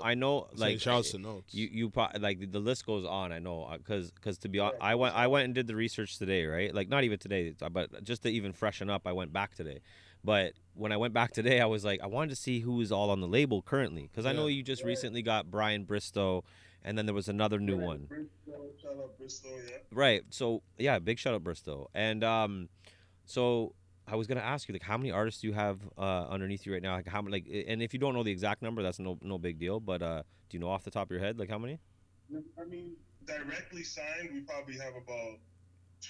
Like, shout out to Notes. You probably, like, the list goes on. I know, because to be honest, I went and did the research today, right? Like, not even today, but just to even freshen up, I went back today. But when I went back today, I was like, I wanted to see who is all on the label currently, because I know you just recently got Brian Bristow, and then there was another new one. Shout out Bristow, yeah. Right. So yeah, big shout out Bristow, and so I was gonna ask you, like, how many artists do you have underneath you right now? Like, how many? Like, and if you don't know the exact number, that's no big deal. But do you know off the top of your head, like, how many? I mean, directly signed, we probably have about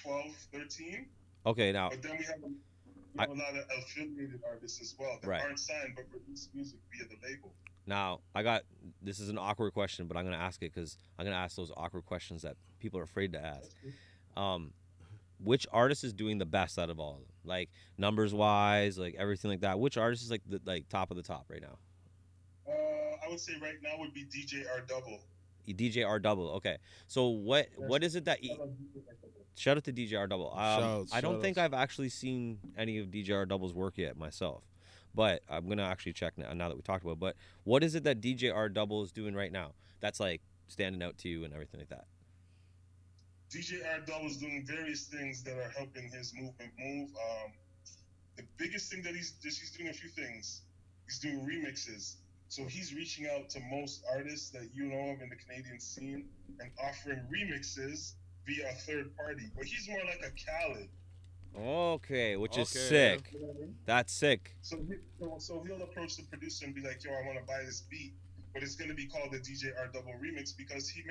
12, 13. Okay, now. But then we have a lot of affiliated artists as well that aren't signed but produce music via the label. Now, this is an awkward question, but I'm gonna ask it because I'm gonna ask those awkward questions that people are afraid to ask. Which artist is doing the best out of all of them? Like, numbers wise, like everything like that. Which artist is like the top of the top right now? I would say right now would be DJ R Double. DJ R Double. Okay. So what is it that shout out to DJ R Double. I don't think I've actually seen any of DJ R Double's work yet myself, but I'm gonna actually check now that we talked about it. But what is it that DJ R Double is doing right now that's like standing out to you and everything like that? DJ R Double is doing various things that are helping his movement move. The biggest thing that he's doing a few things. He's doing remixes. So he's reaching out to most artists that you know of in the Canadian scene and offering remixes via a third party. But he's more like a Khaled. Okay, which is Okay. sick. You know what I mean? That's sick. So he'll approach the producer and be like, "Yo, I want to buy this beat, but it's gonna be called the DJ R double remix because he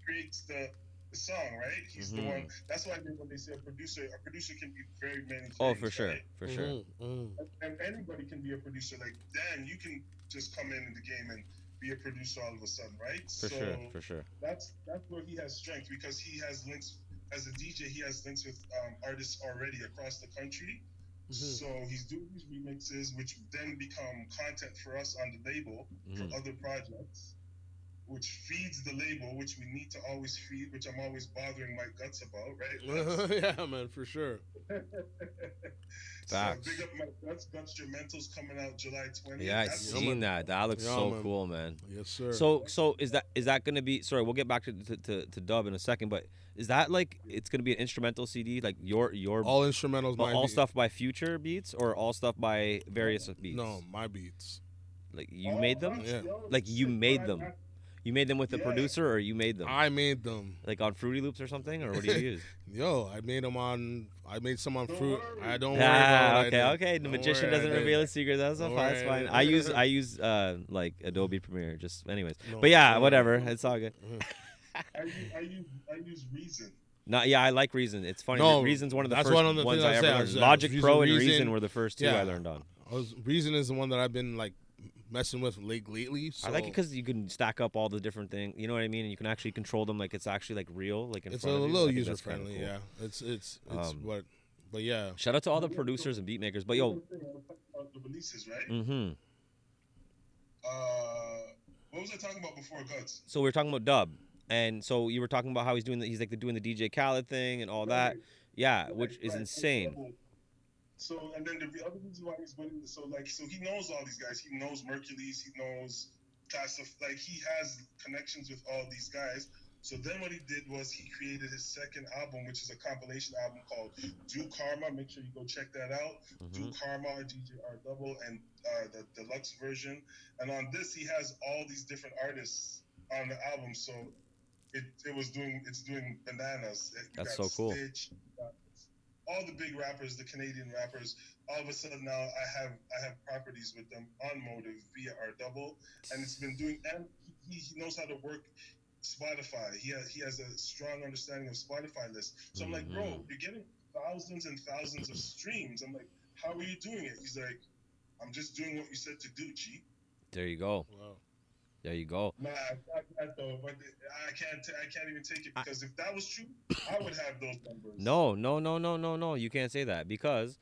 creates the song, right? He's the one. That's why when they say a producer can be very many things. Oh, for sure, right? for sure. And anybody can be a producer. Like Dan, you can just come in the game and be a producer all of a sudden, right? For sure, for sure. That's where he has strength because he has links as a DJ. He has links with artists already across the country. So he's doing these remixes, which then become content for us on the label for other projects, which feeds the label, which we need to always feed, which I'm always bothering Mic Gutz about, right? Yeah, man, for sure. So big up Mic Gutz. Gutstromental's coming out July 20th. Yeah, I seen that. That looks so cool, man. Yes, sir. So is that gonna be? Sorry, we'll get back to dub in a second, but is that like it's gonna be an instrumental CD, like your all instrumentals, all stuff by Future Beats or all stuff by various beats? No, my beats. Like you made them? Yeah. Like you made them. You made them with the producer, or you made them? I made them. Like on Fruity Loops or something, or what do you use? Yo, I made some on Fruit. I don't worry about it. Okay. The magician doesn't reveal his secret. That's fine. I use like Adobe Premiere. Just anyways. But yeah, whatever. It's all good. I use Reason. I like Reason. It's funny. No, Reason's one of the that's first one of the ones things I I ever said. learned. Logic Pro and Reason, Reason were the first two I learned on. Reason is the one that I've been like messing with lately. So. I like it because you can stack up all the different things. You know what I mean? And you can actually control them like it's actually like real, like in it's front a of you. little user friendly. Cool. Yeah, it's but yeah. Shout out to all the producers and beat makers. But yo, the releases, right? What was I talking about before Gutz? So we were talking about dub, and so you were talking about how he's doing doing the DJ Khaled thing and all that. Yeah, which is insane. So and then the other reason why he's winning, so he knows all these guys. He knows Mercules. He knows he has connections with all these guys. So then what he did was he created his second album, which is a compilation album called Do Karma. Make sure you go check that out. Do Karma, DJ R double, and the deluxe version. And on this, he has all these different artists on the album. So it's doing bananas. That's so cool. Stitch, all the big rappers, the Canadian rappers. All of a sudden now I have properties with them on Motive via R double, and it's been doing. And he knows how to work Spotify. He has a strong understanding of Spotify lists. So I'm like, bro, you're getting thousands and thousands of streams. I'm like, how are you doing it? He's like, I'm just doing what you said to do, G. There you go. Wow. There you go. Nah, I can't even take it because if that was true, I would have those numbers. No. You can't say that because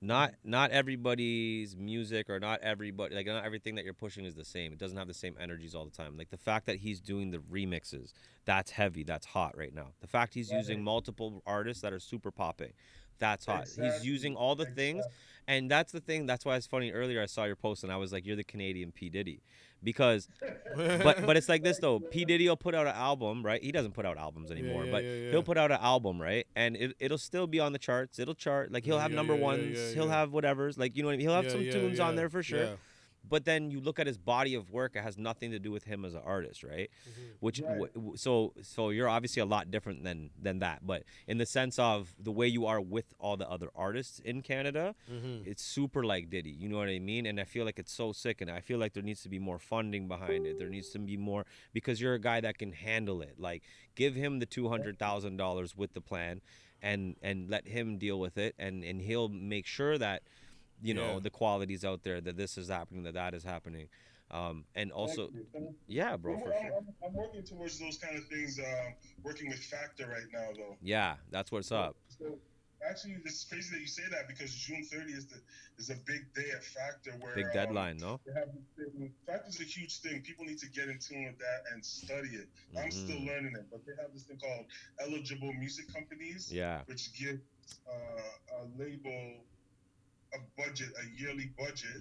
not everybody's music or not everything that you're pushing is the same. It doesn't have the same energies all the time. Like the fact that he's doing the remixes, that's heavy, that's hot right now. The fact he's using multiple artists that are super popping, that's hot. Exactly. He's using all the things, and that's the thing. That's why it's funny. Earlier I saw your post and I was like, you're the Canadian P. Diddy. Because but it's like this though. P. Diddy will put out an album, right? He doesn't put out albums anymore, but he'll put out an album, right? And it'll still be on the charts. It'll chart. Like he'll have number ones. He'll have whatever's. Like, you know what I mean? He'll have some tunes on there for sure. Yeah. But then you look at his body of work, it has nothing to do with him as an artist, right? Which so you're obviously a lot different than that. But in the sense of the way you are with all the other artists in Canada, it's super like Diddy. You know what I mean? And I feel like it's so sick, and I feel like there needs to be more funding behind it. There needs to be more, because you're a guy that can handle it. Like, give him the $200,000 with the plan, and let him deal with it, and he'll make sure that, you know, the quality's out there, that this is happening, that is happening. And also, yeah, bro, for sure. I'm working towards those kind of things, working with Factor right now, though. Yeah, that's what's up. So, actually, it's crazy that you say that, because June 30th is a big day at Factor. Where big deadline, no? Factor's a huge thing. People need to get in tune with that and study it. I'm still learning it, but they have this thing called eligible music companies, which give a label a budget, a yearly budget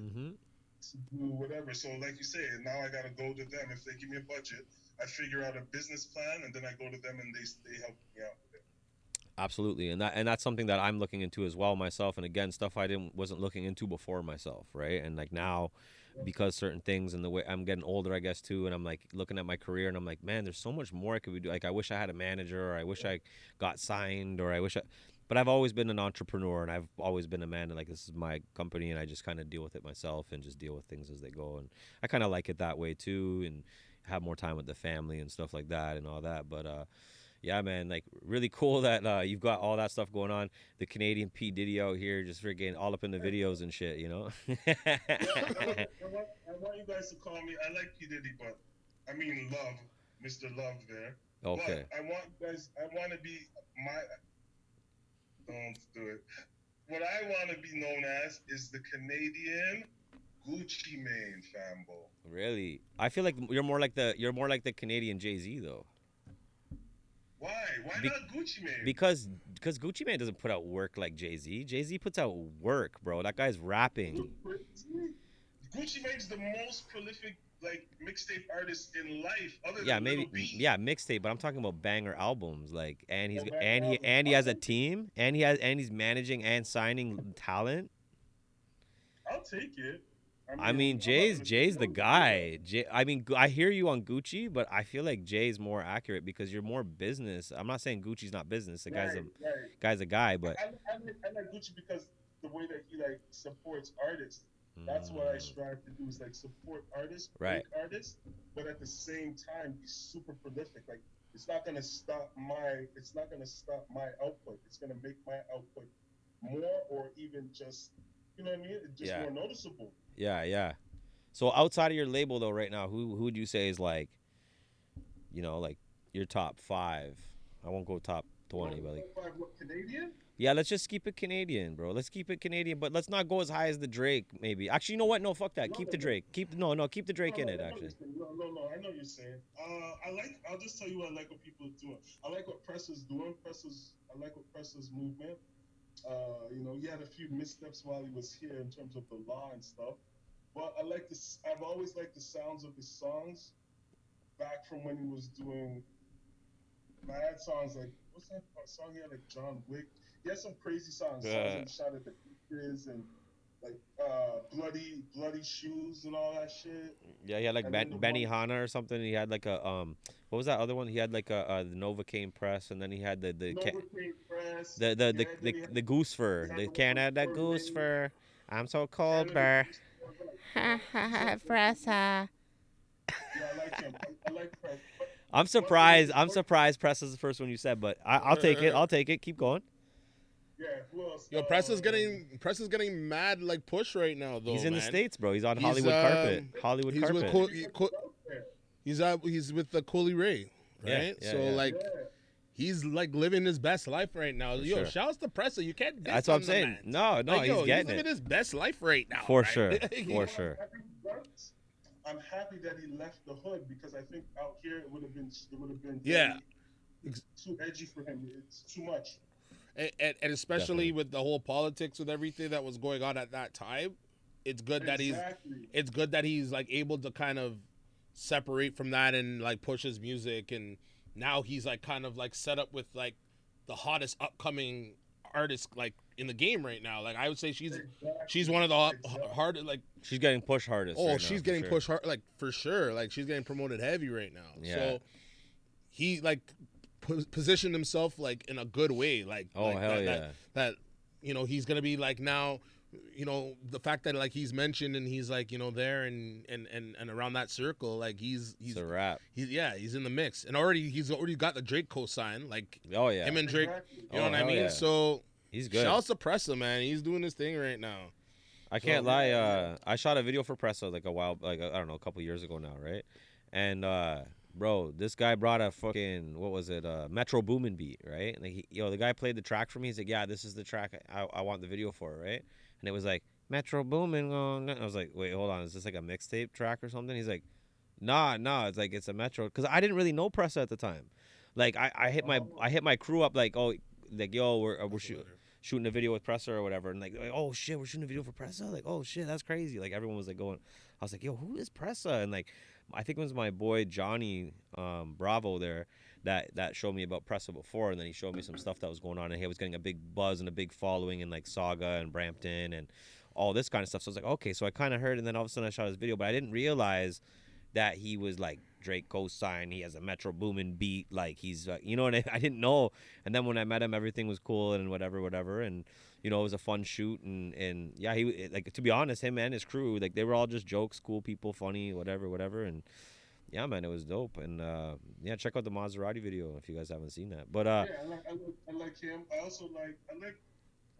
to do whatever. So like you say, now I got to go to them. If they give me a budget, I figure out a business plan, and then I go to them and they help me out with it. Absolutely, and that's something that I'm looking into as well myself. And again, stuff I wasn't looking into before myself, right? And like now, because certain things and the way I'm getting older, I guess too, and I'm like looking at my career, and I'm like, man, there's so much more I could be doing. Like I wish I had a manager, or I wish I got signed, or I wish I. But I've always been an entrepreneur, and I've always been a man, and like this is my company, and I just kind of deal with it myself, and just deal with things as they go, and I kind of like it that way too, and have more time with the family and stuff like that, and all that. But yeah, man, like really cool that you've got all that stuff going on. The Canadian P Diddy out here, just freaking all up in the videos and shit, you know. Yeah, I want you guys to call me. I like P Diddy, but I mean Love, Mr. Love there. Okay. But I want you guys. I want to be my. Don't do it. What I want to be known as is the Canadian Gucci Mane, fambo. Really, I feel like you're more like the Canadian Jay-Z though. Why? Why not Gucci Mane? Because Gucci Mane doesn't put out work like Jay-Z. Jay-Z puts out work, bro. That guy's rapping. Gucci Mane's the most prolific like mixtape artist in life. Other Yeah, than maybe. Lil B. Yeah, mixtape. But I'm talking about banger albums. Like, and he has a team, and he's managing and signing talent. I'll take it. I mean, Jay's the guy. I mean, I hear you on Gucci, but I feel like Jay's more accurate because you're more business. I'm not saying Gucci's not business. The guy's a guy, but I like Gucci because the way that he like supports artists. That's what I strive to do is like support artists, right? Artists, but at the same time be super prolific. Like it's not gonna stop my output. It's gonna make my output more or even just you know what I mean? Just more noticeable. Yeah. So outside of your label though, right now, who would you say is like, you know, like your top 5? I won't go top 20, but like. Top 5 what, Canadian? Yeah, let's just keep it Canadian, bro. Let's keep it Canadian, but let's not go as high as the Drake, maybe. Actually, you know what? No, fuck that. Keep the Drake. Keep the Drake in it, actually. No, I know what you're saying. I'll just tell you what I like what people are doing. I like what Presser's doing. I like what Presser's movement. You know, he had a few missteps while he was here in terms of the law and stuff. But I've always liked the sounds of his songs back from when he was doing mad songs like, what's that song he had, like John Wick? He had some crazy songs he shot at the beaches and like bloody shoes and all that shit. Yeah, he had like Benny Hanna or something. He had like a what was that other one? He had like a the Novocaine press, and then he had the goose fur. The Canada goose fur. I'm so cold, burr. Ha ha ha, press. Yeah, I like him. I like Press. I'm surprised Press is the first one you said, but I'll take it. I'll take it. Keep going. Yeah, who else? Yo, Press is getting mad like push right now though. He's in the States, bro. He's on He's, Hollywood carpet. Hollywood he's carpet. He's with the Cooley Ray, right? Yeah, so like he's like living his best life right now. For Yo, sure. shouts to Presser. You can't. That's what I'm saying. No, like, he's getting living his best life right now. For right? sure. For sure. I'm happy that he left the hood because I think out here it would have been too edgy for him. It's too much. And especially with the whole politics with everything that was going on at that time, it's good that he's like able to kind of separate from that and like push his music, and now he's like kind of like set up with like the hottest upcoming artist like in the game right now. Like I would say she's one of the hardest, like she's getting pushed hardest. Oh, right she's now, getting pushed hard, like for sure. Like she's getting promoted heavy right now. Yeah. So he like positioned himself like in a good way. Like that you know he's gonna be like now. You know the fact that like he's mentioned and he's like there and around that circle, like he's a wrap. He's in the mix, and he's already got the Drake co-sign, like him and Drake. You know what I mean? Yeah. So he's good. Shouts to Pressa, man. He's doing his thing right now. I can't lie. I shot a video for Pressa like a couple years ago now, right? And bro, this guy brought a fucking Metro Boomin beat, right? And like the guy played the track for me. He's like, yeah, this is the track I want the video for, right? And it was like Metro Boomin. I was like, wait, hold on, is this like a mixtape track or something? He's like, nah, it's like it's a Metro, because I didn't really know Pressa at the time. Like I hit my crew up like, oh, like yo, we're shooting. shooting a video with Pressa or whatever, and like, oh shit, we're shooting a video for Pressa. Like, oh shit, that's crazy. Like everyone was like going. I was like, yo, who is Pressa? And like, I think it was my boy Johnny Bravo there that showed me about Pressa before, and then he showed me some stuff that was going on, and he was getting a big buzz and a big following in like Saga and Brampton and all this kind of stuff. So I was like, okay, so I kind of heard, and then all of a sudden I shot his video, but I didn't realize that he was like Drake co-sign. He has a Metro Boomin beat, like he's you know, and I didn't know. And then when I met him, everything was cool and whatever, and you know, it was a fun shoot, and yeah, he like, to be honest, him and his crew, like they were all just jokes, cool people, funny, whatever, and yeah, man, it was dope. And yeah, check out the Maserati video if you guys haven't seen that. But yeah, I like him. I also like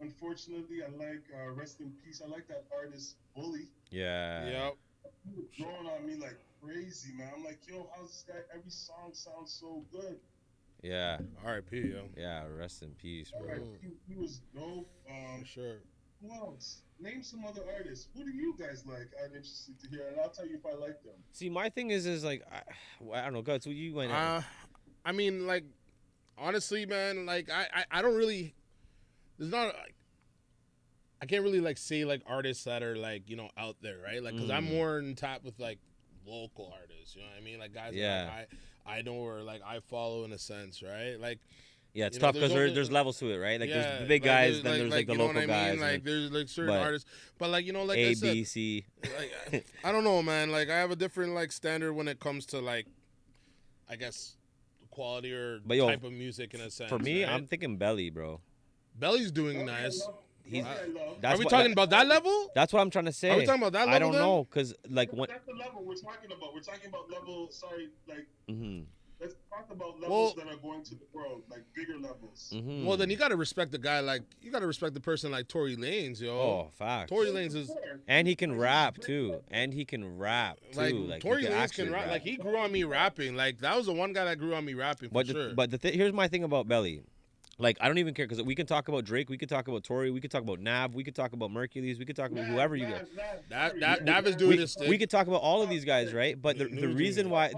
unfortunately, I like rest in peace. I like that artist Bully. yeah, Yep. He was growing on me like crazy, man. I'm like, yo, how's this guy? Every song sounds so good. yeah, R.I.P. Yo. yeah, rest in peace, bro. Like, he was dope. For sure. Who else? Name some other artists. Who do you guys like? I'm interested to hear, and I'll tell you if I like them. See, my thing is like, I don't know, Gutz, what you went at? I mean, like, honestly, man, like, I don't really, there's not, like, I can't really, like, say, like, artists that are, like, you know, out there, right? Like, because I'm more in tap with, like, local artists, you know what I mean? Like, guys that like, I know or, like, I follow in a sense, right? Like, yeah, it's tough because there's levels to it, right? Like, there's the big guys, then there's, like, the local guys. Like, there's, like, certain artists. But, like, you know, like A, I said, B, C. like, I don't know, man. Like, I have a different, like, standard when it comes to, like, I guess, quality or type of music in a sense. For me, right? I'm thinking Belly, bro. Belly's doing nice. That's are we talking about that level? That's what I'm trying to say. Are we talking about that level? I don't know, because, like, when... That's the level we're talking about. We're talking about level, like... Mm-hmm. Let's talk about levels that are going to the world, like bigger levels. Mm-hmm. Well, then you got to respect the guy, like, you got to respect the person like Tory Lanez, yo. Oh, fact. Tory Lanez is... And he can rap, too. Like Tory Lanez can rap. Like, he grew on me rapping. Like, that was the one guy that grew on me rapping, for sure. But here's my thing about Belly. Like, I don't even care, because we can talk about Drake, we could talk about Tory, we could talk about Nav, we could talk about Mercules, we could talk about whoever you get. Nav is doing this thing. We could talk about all of these guys, right? But the reason why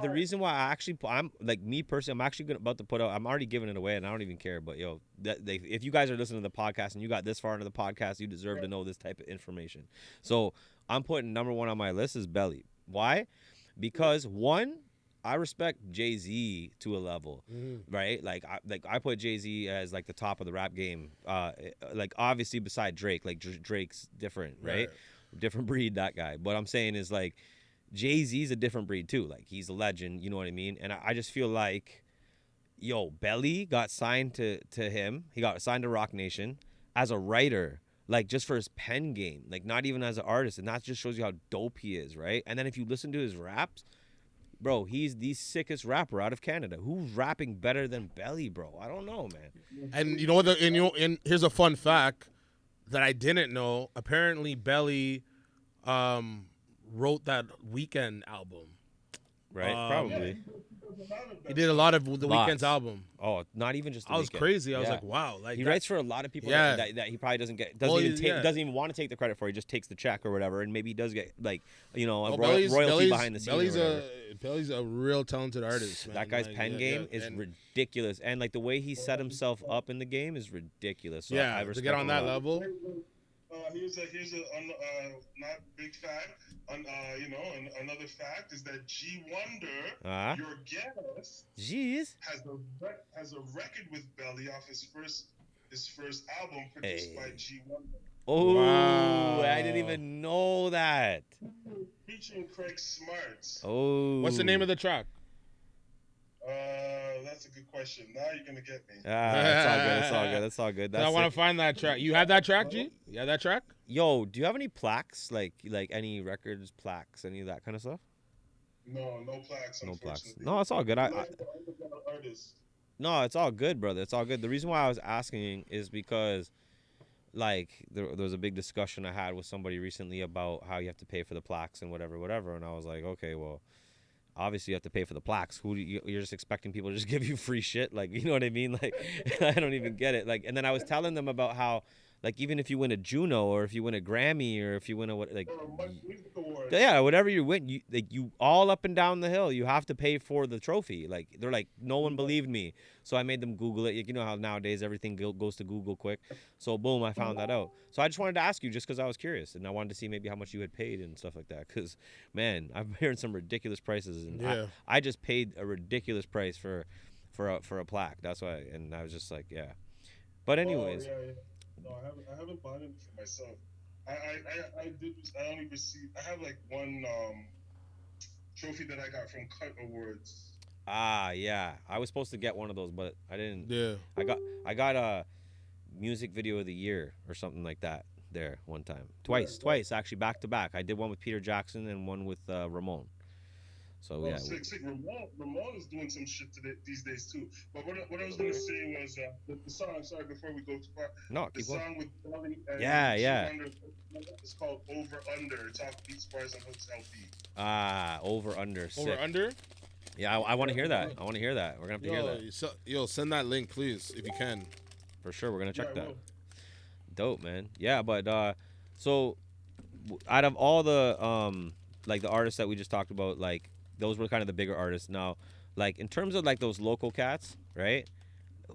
I'm like, me personally, I'm actually about to put out, I'm already giving it away, and I don't even care. But yo, if you guys are listening to the podcast and you got this far into the podcast, you deserve to know this type of information. So I'm putting number one on my list is Belly. Why? Because one, I respect Jay-Z to a level, right? Like I put Jay-Z as like the top of the rap game. Like obviously beside Drake, like Drake's different, right? Different breed, that guy. But I'm saying is like Jay-Z's a different breed too. Like he's a legend, you know what I mean? And I just feel like, yo, Belly got signed to him. He got signed to Rock Nation as a writer. Like just for his pen game, like not even as an artist. And that just shows you how dope he is, right? And then if you listen to his raps, bro, he's the sickest rapper out of Canada. Who's rapping better than Belly, bro? I don't know, man. And you know what? And here's a fun fact that I didn't know. Apparently, Belly wrote that Weeknd album. Right? Probably. He did a lot of the Weeknd's album. Oh, not even just the I was Weeknd. crazy. I was like, wow. Like he writes for a lot of people that he probably doesn't even want to take the credit for. He just takes the check or whatever, and maybe he does get like, you know, a royalty behind the scenes. Belly's a real talented artist, man. That guy's pen game is ridiculous, and like the way he set himself up in the game is ridiculous. So I to get on that level. Here's a not big fact. You know, another fact is that Gee Wunder, your guest, has a record with Belly off his first album produced by Gee Wunder. Oh, wow. I didn't even know that. Featuring Craig Smart. Oh, what's the name of the track? That's a good question. Now you're gonna get me. That's all good. I want to find that track. You have that track, G? You have that track? Yo, do you have any plaques, like any records, plaques, any of that kind of stuff? No plaques. No plaques. No, it's all good. No, it's all good, brother. It's all good. The reason why I was asking is because, like, there was a big discussion I had with somebody recently about how you have to pay for the plaques and whatever, and I was like, okay, well, obviously you have to pay for the plaques. You're just expecting people to just give you free shit, like, you know what I mean? Like, I don't even get it. Like, and then I was telling them about how, like even if you win a Juno or if you win a Grammy or if you win a what like. Or a music award. Yeah, whatever you win, you all up and down the hill, you have to pay for the trophy. Like they're like, no one believed me, so I made them Google it. You know how nowadays everything goes to Google quick. So boom, I found that out. So I just wanted to ask you, just because I was curious, and I wanted to see maybe how much you had paid and stuff like that. Because man, I'm hearing some ridiculous prices, and I just paid a ridiculous price for a plaque. That's why, and I was just like, yeah. But anyways, No, I haven't bought it for myself. I only received. I have like one trophy that I got from Cut Awards. Yeah, I was supposed to get one of those, but I didn't. Yeah. I got a music video of the year or something like that there one time. Twice actually, back to back. I did one with Peter Jackson and one with Ramon. So yeah. Sick. Ramon is doing some shit these days too. But what I was gonna say was the song. Sorry, before we go too far. No, the song with Dolly and yeah. Gee Wunder, it's called Over Under. It's off Beats Bars and Hooks LP. Over Under. Sick. Over Under. Yeah, I want to hear that. We're gonna have to hear that. Send that link, please, if you can. For sure, we're gonna check that. Dope, man. Yeah, but so out of all the like the artists that we just talked about, like those were kind of the bigger artists. Now, like in terms of like those local cats, right?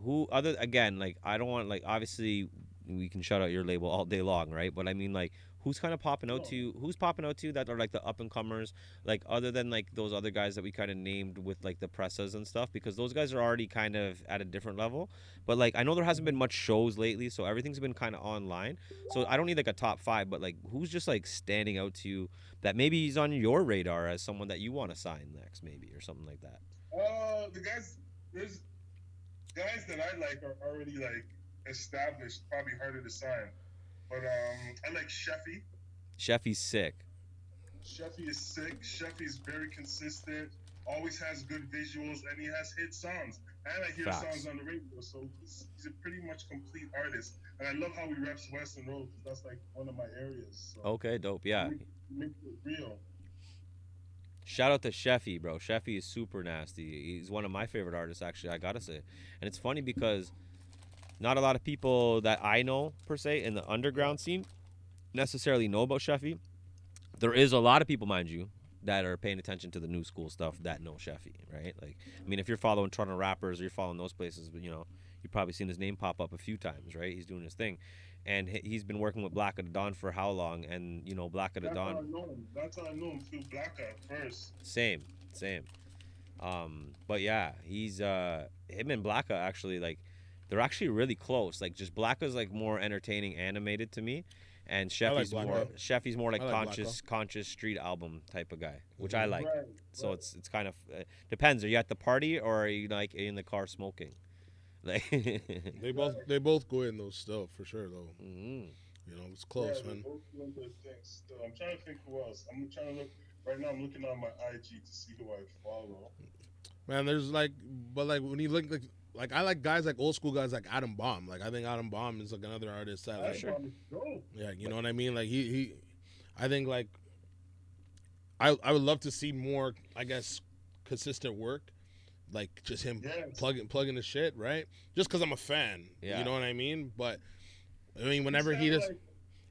Who other again, like I don't want like obviously we can shout out your label all day long, right? But I mean like who's kind of popping out to you? Who's popping out to you that are like the up and comers, like other than like those other guys that we kind of named with like the presses and stuff, because those guys are already kind of at a different level. But like I know there hasn't been much shows lately, so everything's been kind of online. So I don't need like a top 5, but like who's just like standing out to you that maybe he's on your radar as someone that you want to sign next, maybe or something like that. There's guys that I like are already like established, probably harder to sign. But I like Sheffy. Sheffy's sick. Sheffy is sick. Sheffy's very consistent. Always has good visuals, and he has hit songs. And I hear songs on the radio, so he's a pretty much complete artist. And I love how he reps Western Road, because that's like one of my areas. So okay, dope. Yeah. Make it real. Shout out to Sheffy, bro. Sheffy is super nasty. He's one of my favorite artists, actually, I gotta say. And it's funny because not a lot of people that I know, per se, in the underground scene necessarily know about Sheffy. There is a lot of people, mind you, that are paying attention to the new school stuff that know Sheffy, right? Like, I mean, if you're following Toronto rappers or you're following those places, you know, you've probably seen his name pop up a few times, right? He's doing his thing. And he's been working with Black of the Dawn for how long? And, you know, Black of the Dawn. That's how I know him through Black at first. Same. But yeah, he's, him and Blacka actually, like, they're actually really close. Like, just Blacka's like more entertaining, animated to me, and Sheffy's more like conscious street album type of guy, which I like. Right. So it's kind of depends. Are you at the party or are you like in the car smoking? Like they both go in those stuff for sure though. Mm-hmm. You know, it's close, man. Both doing good things still. I'm trying to think who else. I'm trying to look right now. I'm looking on my IG to see who I follow. Man, there's like, but like when you look like I like guys like old school guys like Adam Bomb. Like I think Adam Bomb is like another artist that like, yeah, you know what I mean. Like he I think like I would love to see more, I guess, consistent work, like just him plugging the shit, right? Just because I'm a fan, you know what I mean. But I mean, whenever he does.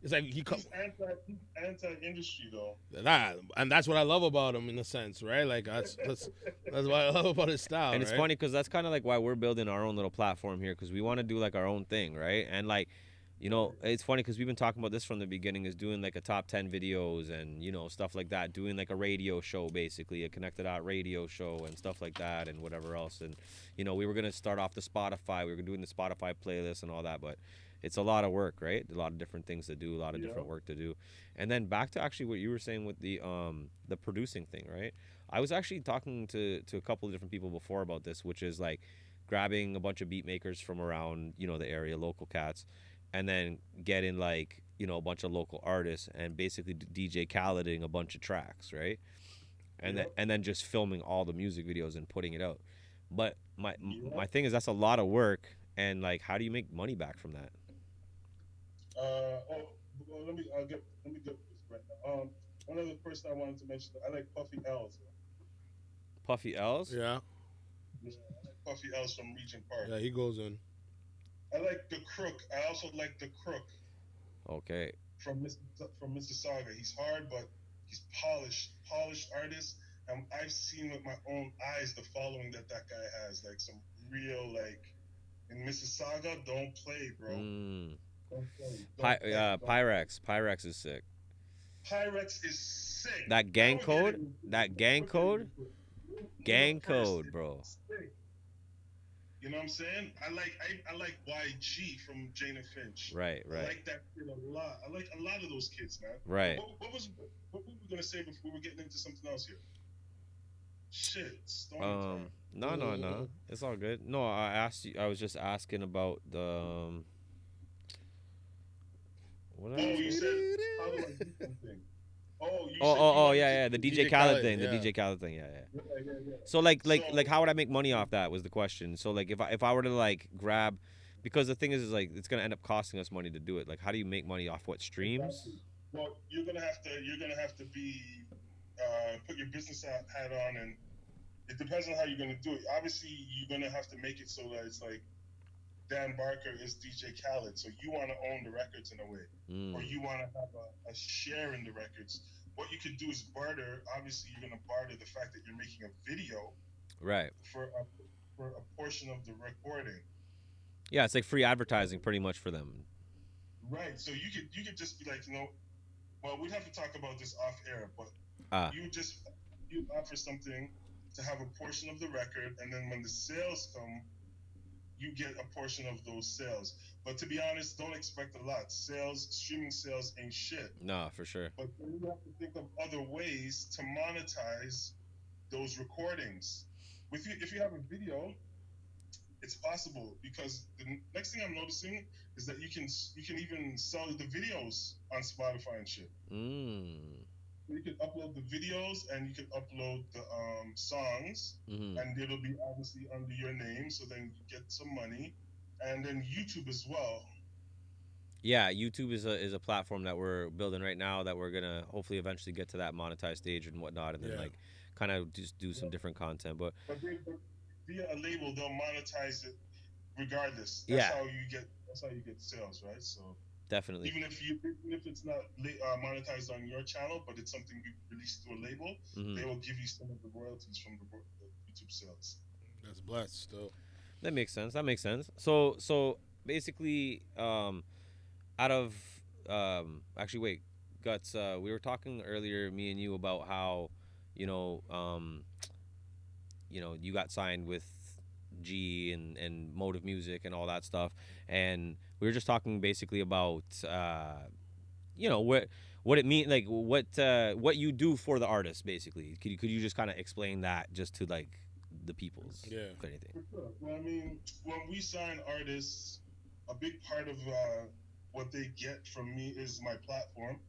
It's like he's anti-industry though. And that's what I love about him in a sense, right? Like that's what I love about his style. And it's funny because that's kind of like why we're building our own little platform here, because we want to do like our own thing, right? And like, you know, it's funny because we've been talking about this from the beginning, is doing like a top 10 videos and, you know, stuff like that, doing like a radio show, basically a connected out radio show and stuff like that and whatever else. And, you know, we were gonna start off the Spotify, we were doing the Spotify playlist and all that, but it's a lot of work, right? A lot of different things to do, a lot of different work to do. And then back to actually what you were saying with the producing thing, right? I was actually talking to a couple of different people before about this, which is like grabbing a bunch of beat makers from around, you know, the area, local cats, and then getting like, you know, a bunch of local artists and basically DJ Khaleding a bunch of tracks, right? And then just filming all the music videos and putting it out. But my thing is that's a lot of work, and like, how do you make money back from that? Let me get this right now. One other person I wanted to mention, I like Puffy L's. Puffy L's? Yeah. I like Puffy L's from Regent Park. Yeah, he goes in. I like The Crook. I also like The Crook. Okay. from Mississauga. He's hard, but he's polished artist. And I've seen with my own eyes the following that guy has, like some real like in Mississauga. Don't play, bro. Don't play. Don't play. Pyrex. Pyrex is sick. Pyrex is sick. That gang code. Gang code, bro. Sick. You know what I'm saying? I like YG from Jane and Finch. Right. I like that kid a lot. I like a lot of those kids, man. Right. What were we gonna say before we were getting into something else here? Shit. No. It's all good. No, I asked you. I was just asking about the. You said how do I do something? Yeah. The DJ Khaled thing. Yeah. The DJ Khaled thing. Yeah. Yeah. So like how would I make money off that was the question. So like if I were to like grab, because the thing is like it's gonna end up costing us money to do it. Like how do you make money off what streams? Exactly. Well, you're gonna have to be put your business hat on, and it depends on how you're gonna do it. Obviously, you're gonna have to make it so that it's like Dan Barker is DJ Khaled, so you want to own the records in a way, or you want to have a share in the records. What you could do is barter. Obviously, you're going to barter the fact that you're making a video, right, for a portion of the recording. Yeah, it's like free advertising, pretty much for them. Right. So you could just be like, well, we'd have to talk about this off air, but you offer something to have a portion of the record, and then when the sales come, you get a portion of those sales. But to be honest, don't expect a lot. Streaming sales ain't shit. No, for sure. But then you have to think of other ways to monetize those recordings. If you have a video, it's possible, because the next thing I'm noticing is that you can even sell the videos on Spotify and shit. You can upload the videos and you can upload the songs, and it'll be obviously under your name, so then you get some money. And then YouTube as well. Yeah, YouTube is a platform that we're building right now that we're gonna hopefully eventually get to that monetized stage and whatnot, and then like kind of just do some different content. But via a label, they'll monetize it regardless. That's how you get sales, right? So definitely. Even if it's not monetized on your channel, but it's something you release through a label, they will give you some of the royalties from the YouTube sales. That's blessed still. That makes sense. So basically, out of actually, wait, Guts. We were talking earlier, me and you, about how you got signed with G and Motive Music and all that stuff, and we were just talking basically about what it means, like what you do for the artist, basically. Could you just kind of explain that just to like the peoples, if anything? For sure. Well, I mean, when we sign artists, a big part of what they get from me is my platform.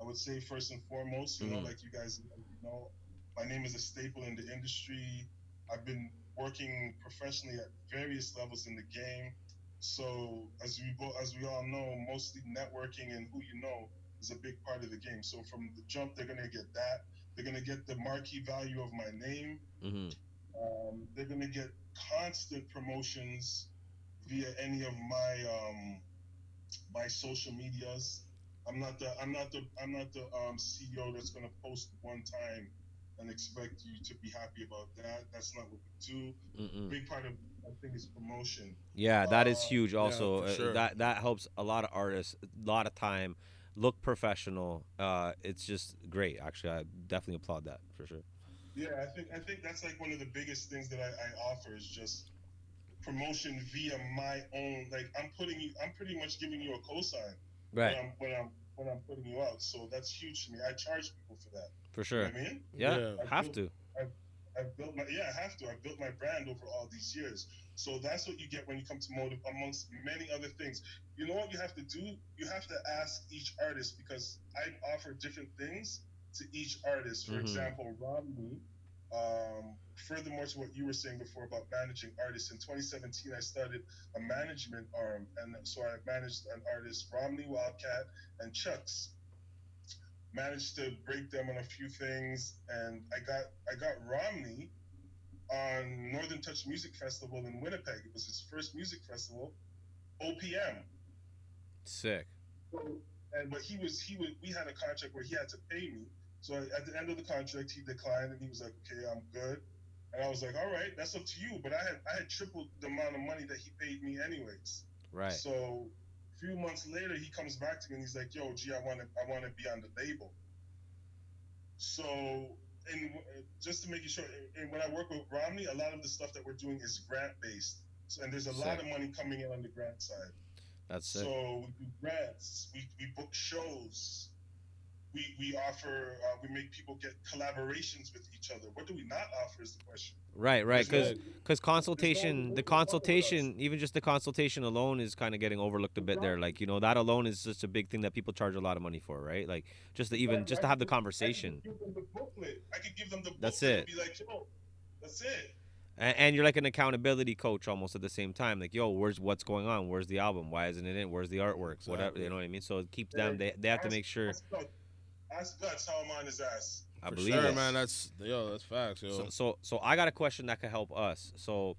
I would say first and foremost, like you guys know, my name is a staple in the industry. I've been working professionally at various levels in the game. So as we all know, mostly networking and who you know is a big part of the game. So from the jump, they're gonna get that. They're gonna get the marquee value of my name. They're gonna get constant promotions via any of my social medias. I'm not the CEO that's gonna post one time and expect you to be happy about that. That's not what we do. Big part of I think is promotion. Yeah, that is huge. Also, sure. that helps a lot of artists. A lot of time, look professional. It's just great. Actually, I definitely applaud that for sure. Yeah, I think that's like one of the biggest things that I offer is just promotion via my own. Like I'm pretty much giving you a cosign, right? When I'm putting you out, so that's huge to me. I charge people for that. For sure. You know what I mean? Yeah, have to. I've built I have to. I've built my brand over all these years. So that's what you get when you come to Motive, amongst many other things. You know what you have to do? You have to ask each artist, because I offer different things to each artist. For example, Romney, furthermore to what you were saying before about managing artists, in 2017 I started a management arm, and so I managed an artist, Romney, Wildcat, and Chucks. Managed to break them on a few things, and I got Romney on Northern Touch Music Festival in Winnipeg. It was his first music festival, OPM. Sick. but we had a contract where he had to pay me. So at the end of the contract, he declined, and he was like, "Okay, I'm good." And I was like, "All right, that's up to you." But I had tripled the amount of money that he paid me anyways. Right. So a few months later, he comes back to me and he's like, "Yo, G, I want to be on the label." So, and just to make it short, and when I work with Romney, a lot of the stuff that we're doing is grant based. So, and there's a lot of money coming in on the grant side. That's sick. So we do grants, we book shows, we offer, we make people get collaborations with each other. What do we not offer is the question. Right, because consultation, even just the consultation alone is kind of getting overlooked a bit there. Like, you know, that alone is just a big thing that people charge a lot of money for, right? Like, just to have the conversation. I could give them the booklet. That's it. And be like, yo, that's it. And you're like an accountability coach almost at the same time. Like, yo, what's going on? Where's the album? Why isn't it in? Where's the artwork? Exactly. Whatever, you know what I mean? So it keeps them, they have to make sure. Ask Gutz how I'm on his ass. I believe sure, it. Man. That's facts, yo. So I got a question that could help us. So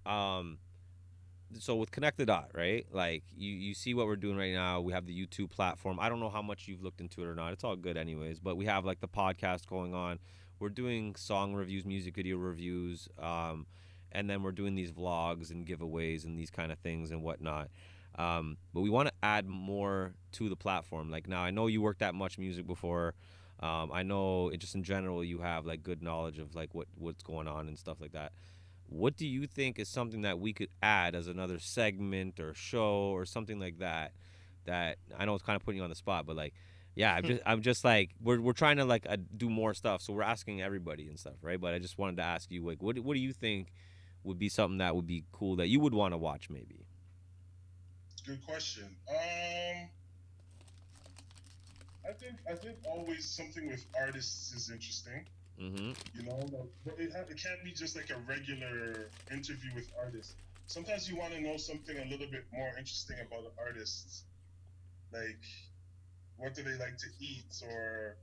with Connect the Dot, right? Like you see what we're doing right now. We have the YouTube platform. I don't know how much you've looked into it or not. It's all good anyways. But we have like the podcast going on. We're doing song reviews, music video reviews, and then we're doing these vlogs and giveaways and these kind of things and whatnot. But we want to add more to the platform. Like now, I know you worked at Much Music before. I know just in general you have like good knowledge of like what's going on and stuff like that. What do you think is something that we could add as another segment or show or something like that? That I know it's kind of putting you on the spot, but like, yeah, I'm just like we're trying to like do more stuff. So we're asking everybody and stuff, right? But I just wanted to ask you like, what do you think would be something that would be cool that you would want to watch maybe? Good question. I think always something with artists is interesting. Mm-hmm. You know, but it can't be just like a regular interview with artists. Sometimes you want to know something a little bit more interesting about an artist, like what do they like to eat, or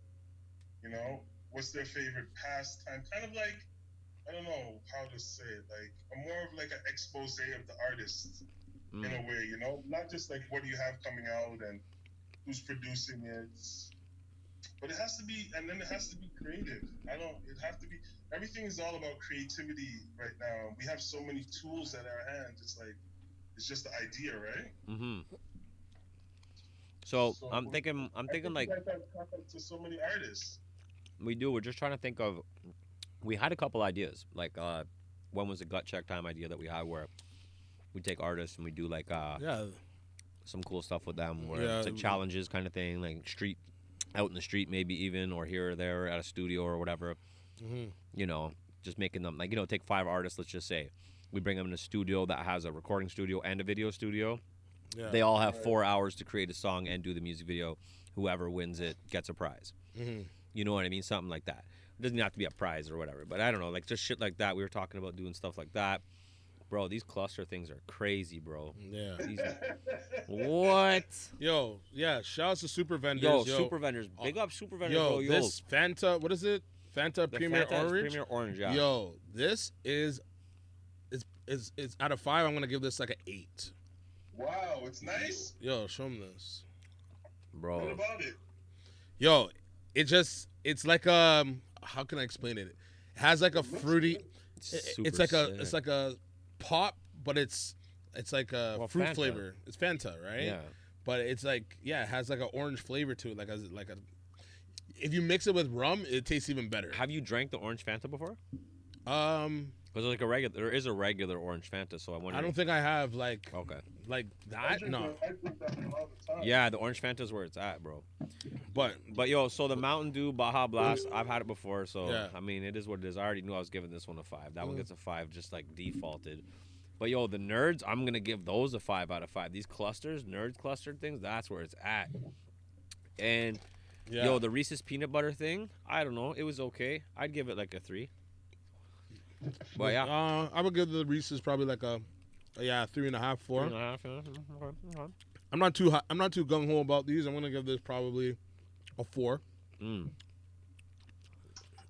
you know, what's their favorite pastime. Kind of like, I don't know how to say it, like more of like an expose of the artist in a way. You know, not just like what do you have coming out and who's producing it, but it has to be, and then it has to be creative. Everything is all about creativity right now. We have so many tools at our hands. It's just the idea, right? Mm-hmm. So I'm thinking like to so many artists. We're just trying to think of. We had a couple ideas. Like one was a gut check time idea that we had where we take artists and we do like some cool stuff with them where it's like challenges kind of thing, like out in the street maybe even, or here or there at a studio or whatever. Mm-hmm. You know, just making them like, you know, take 5 artists, let's just say. We bring them in a studio that has a recording studio and a video studio. Yeah. They all have 4 hours to create a song and do the music video. Whoever wins it gets a prize. Mm-hmm. You know what I mean? Something like that. It doesn't have to be a prize or whatever, but I don't know, like just shit like that. We were talking about doing stuff like that. Bro, these cluster things are crazy, bro. Yeah. What? Yo, yeah. Shouts to Super Vendors. Yo, Super Vendors. Big up Super Vendors, bro. Yo, this Fanta, what is it? Fanta Premier Orange? Premier Orange, yeah. Yo, this is out of 5, I'm going to give this like an 8. Wow, it's nice. Yo, show them this. Bro. What about it? Yo, it's like, how can I explain it? It has like a fruity, it's like a pop, but it's like a fruit Fanta flavor. It's Fanta, right? Yeah. But it's like, it has like an orange flavor to it, like a. If you mix it with rum, it tastes even better. Have you drank the orange Fanta before? Because like there is a regular orange Fanta, so I wonder. I don't think I have like that. No. I drink that all the time. Yeah, the orange Fanta is where it's at, bro. But yo, so the Mountain Dew Baja Blast, I've had it before, so yeah. I mean, it is what it is. I already knew I was giving this one a 5. That one gets a 5, just like defaulted. But yo, the nerds, I'm gonna give those a 5 out of 5. These clusters, nerds clustered things, that's where it's at. And yo, the Reese's peanut butter thing, I don't know, it was okay. I'd give it like a 3. But yeah, I would give the Reese's probably like a 3.5, 4. 3.5, yeah. Okay. I'm not too gung ho about these. I'm gonna give this probably a 4. Yeah.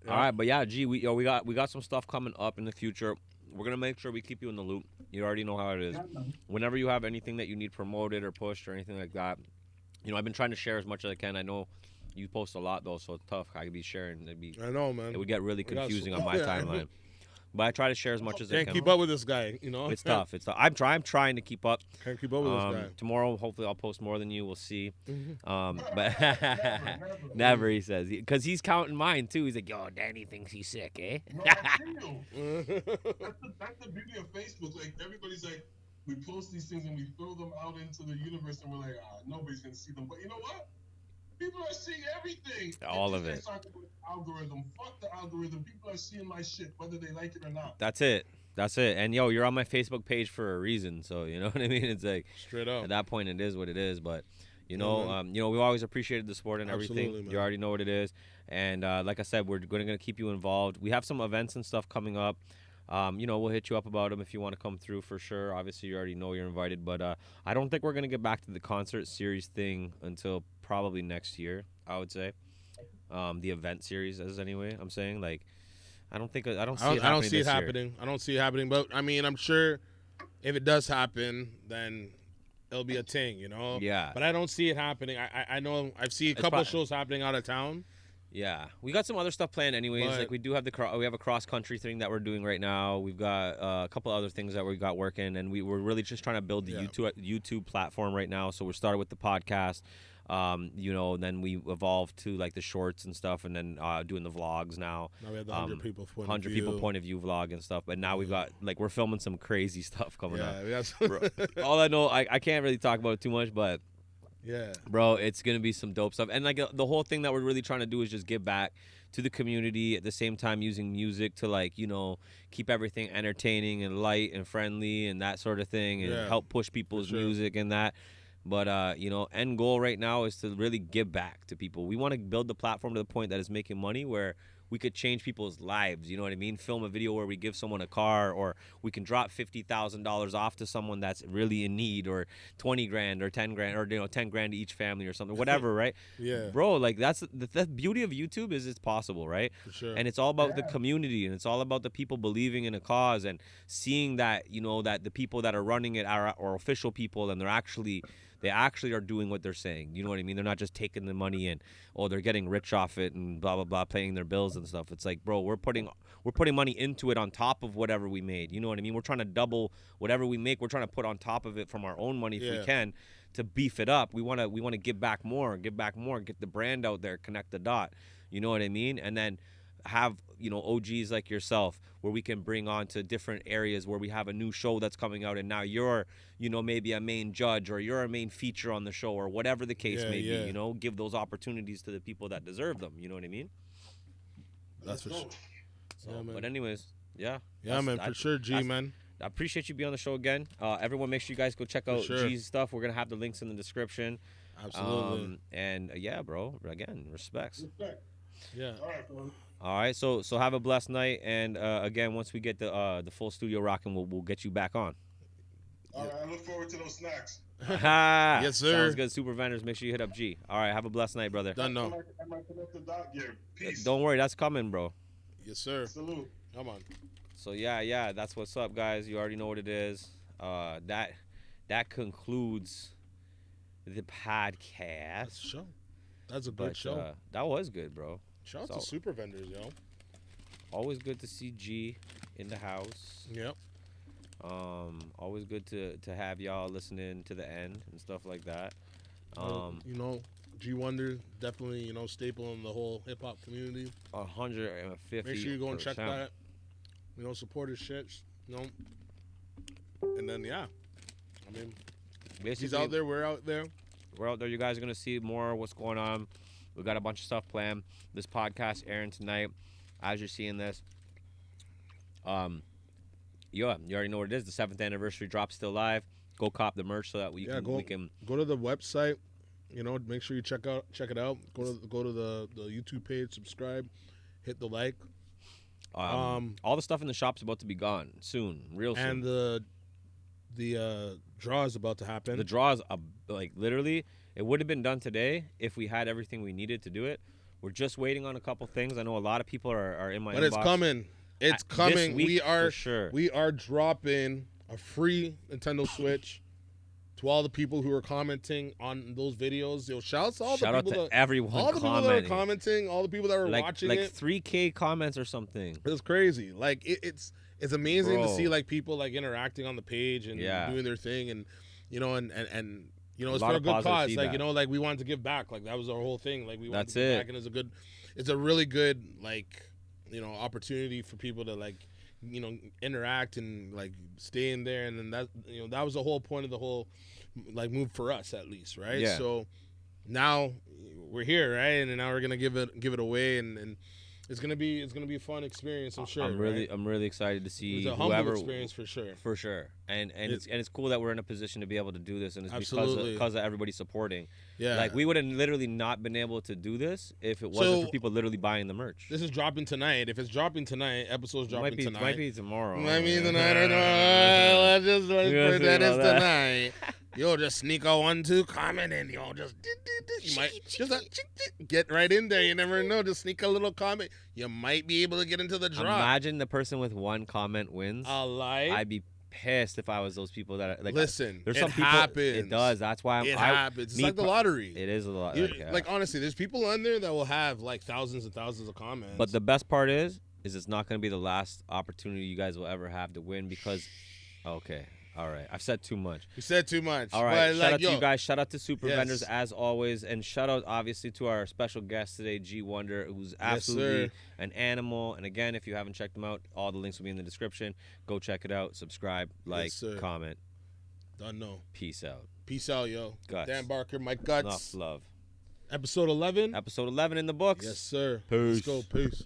All right, but yeah, G, we got some stuff coming up in the future. We're gonna make sure we keep you in the loop. You already know how it is. Whenever you have anything that you need promoted or pushed or anything like that, You know, I've been trying to share as much as I can. I know you post a lot though, so it's tough. I could be sharing. I know, man. It would get really confusing on my timeline. But I try to share as much as I can. Can't keep up with this guy, you know. It's tough. It's tough. I'm trying to keep up. Can't keep up with this guy. Tomorrow, hopefully, I'll post more than you. We'll see. But never, he says, because he's counting mine too. He's like, "Yo, Danny thinks he's sick, eh?" No, that's the beauty of Facebook. Like everybody's like, we post these things and we throw them out into the universe, and we're like, nobody's gonna see them. But you know what? People are seeing everything. All of it. Algorithm. Fuck the algorithm. People are seeing my shit, whether they like it or not. That's it. And yo, you're on my Facebook page for a reason. So you know what I mean. It's like straight up. At that point, it is what it is. But you know, we've always appreciated the support and everything. Man. You already know what it is. And like I said, we're gonna keep you involved. We have some events and stuff coming up. We'll hit you up about them if you want to come through for sure. Obviously, you already know you're invited, but I don't think we're gonna get back to the concert series thing until probably next year. I would say, the event series, as anyway. I'm saying, like, I don't see it happening. I don't see it happening, but I mean, I'm sure if it does happen, then it'll be a thing, you know. Yeah. But I don't see it happening. I know I've seen a couple of shows happening out of town. Yeah, we got some other stuff planned anyways. But, like we do have we have a cross country thing that we're doing right now. We've got a couple other things that we got working, and we're really just trying to build the YouTube platform right now. So we started with the podcast, then we evolved to like the shorts and stuff, and then doing the vlogs now. Now we have the 100 people point of view vlog and stuff. But now we've got we're filming some crazy stuff coming up. Yeah, all I know, I can't really talk about it too much, but. Yeah, bro, it's gonna be some dope stuff, and like the whole thing that we're really trying to do is just give back to the community at the same time using music to keep everything entertaining and light and friendly and that sort of thing, and help push people's music and that. But end goal right now is to really give back to people. We want to build the platform to the point that it's making money where we could change people's lives, you know what I mean? Film a video where we give someone a car, or we can drop $50,000 off to someone that's really in need, or 20 grand or 10 grand, or 10 grand to each family or something, whatever, right? Yeah. Bro, like that's the beauty of YouTube is it's possible, right? For sure. And it's all about the community, and it's all about the people believing in a cause and seeing that, that the people that are running it are official people, and they actually are doing what they're saying. You know what I mean? They're not just taking the money and they're getting rich off it and blah blah blah, paying their bills and stuff. It's like, bro, we're putting money into it on top of whatever we made. You know what I mean? We're trying to double whatever we make. We're trying to put on top of it from our own money if we can to beef it up. We want to give back more, get the brand out there, connect the dot. You know what I mean? And then have OGs like yourself where we can bring on to different areas where we have a new show that's coming out, and now you're maybe a main judge, or you're a main feature on the show, or whatever the case may be. Give those opportunities to the people that deserve them. You know what I mean? That's for sure. But anyways, man, for sure, G, man. I appreciate you being on the show again. Everyone, make sure you guys go check out G's stuff. We're gonna have the links in the description. Absolutely. Bro, again, respects. Yeah. All right, bro. All right, so have a blessed night, and again, once we get the full studio rocking, we'll get you back on. All right, I look forward to those snacks. Yes, sir. Sounds good. Super vendors, make sure you hit up G. All right, have a blessed night, brother. Done. No. I might connect the dot gear. Peace. Don't worry, that's coming, bro. Yes, sir. Salute. Come on. So that's what's up, guys. You already know what it is. That concludes the podcast. That's a good show. That was good, bro. Shout out to Super Vendors, yo. Always good to see G in the house. Yep. Always good to have y'all listening to the end and stuff like that. Gee Wunder, definitely, staple in the whole hip hop community. 150. Make sure you go and check that. Support his shit. And then basically, he's out there. We're out there. You guys are gonna see more of what's going on. We got a bunch of stuff planned. This podcast airing tonight. As you're seeing this, you already know what it is. The 7th anniversary drop still live. Go cop the merch so that we can go to the website. Make sure you check it out. Go to the YouTube page, subscribe, hit the like. All the stuff in the shop's about to be gone soon, real soon. And the draw is about to happen. The draw is literally, it would have been done today if we had everything we needed to do it. We're just waiting on a couple things. I know a lot of people are in my inbox. But it's coming. It's coming. This week, for sure. We are dropping a free Nintendo Switch to all the people who are commenting on those videos. Yo, shout out to all Shout the out people to everyone all the people that are commenting, all the people that were watching like it. 3K comments or something. It was crazy. Like it's amazing Bro. to see like people like interacting on the page and doing their thing, and you know, and you know, it's for a good cause. Feedback. Like, you know, like we wanted to give back. Like that was our whole thing. Like we wanted That's to give it. back, and it's a really good like, you know, opportunity for people to like, you know, interact and like stay in there, and then that, you know, that was the whole point of the whole like move for us, at least, right? Yeah. So now we're here, right? And now we're gonna give it away, and it's gonna be a fun experience, I'm sure. I'm really excited to see it's a whoever humble experience for sure. For sure, and it's cool that we're in a position to be able to do this, and it's Absolutely. because of everybody supporting. Yeah, like we would have literally not been able to do this if it wasn't for people literally buying the merch. This is dropping tonight. If it's dropping tonight, episode's dropping tonight. Might be tomorrow. Might be tonight or tomorrow. Let's put that as tonight. Yo, just sneak a 1-2 comment in. Yo, just you might just get right in there. You never know. Just sneak a little comment. You might be able to get into the drop. Imagine the person with one comment wins. I'd be pissed if I was those people that like. Listen, there's some people. Happens. It does. That's why it happens. It's like the lottery. It is a lot. Like honestly, there's people on there that will have like thousands and thousands of comments. But the best part is it's not going to be the last opportunity you guys will ever have to win because. Okay. All right, I've said too much. You said too much. All right, but shout out to you guys. Shout out to Super Yes. Vendors as always, and shout out obviously to our special guest today, Gee Wunder, who's absolutely an animal. And again, if you haven't checked him out, all the links will be in the description. Go check it out. Subscribe, like, comment. Don't know. Peace out. Peace out, yo. Gutz. Dan Barker, Mic Gutz. Enough love. Episode 11. Episode 11 in the books. Yes, sir. Peace. Let's go. Peace.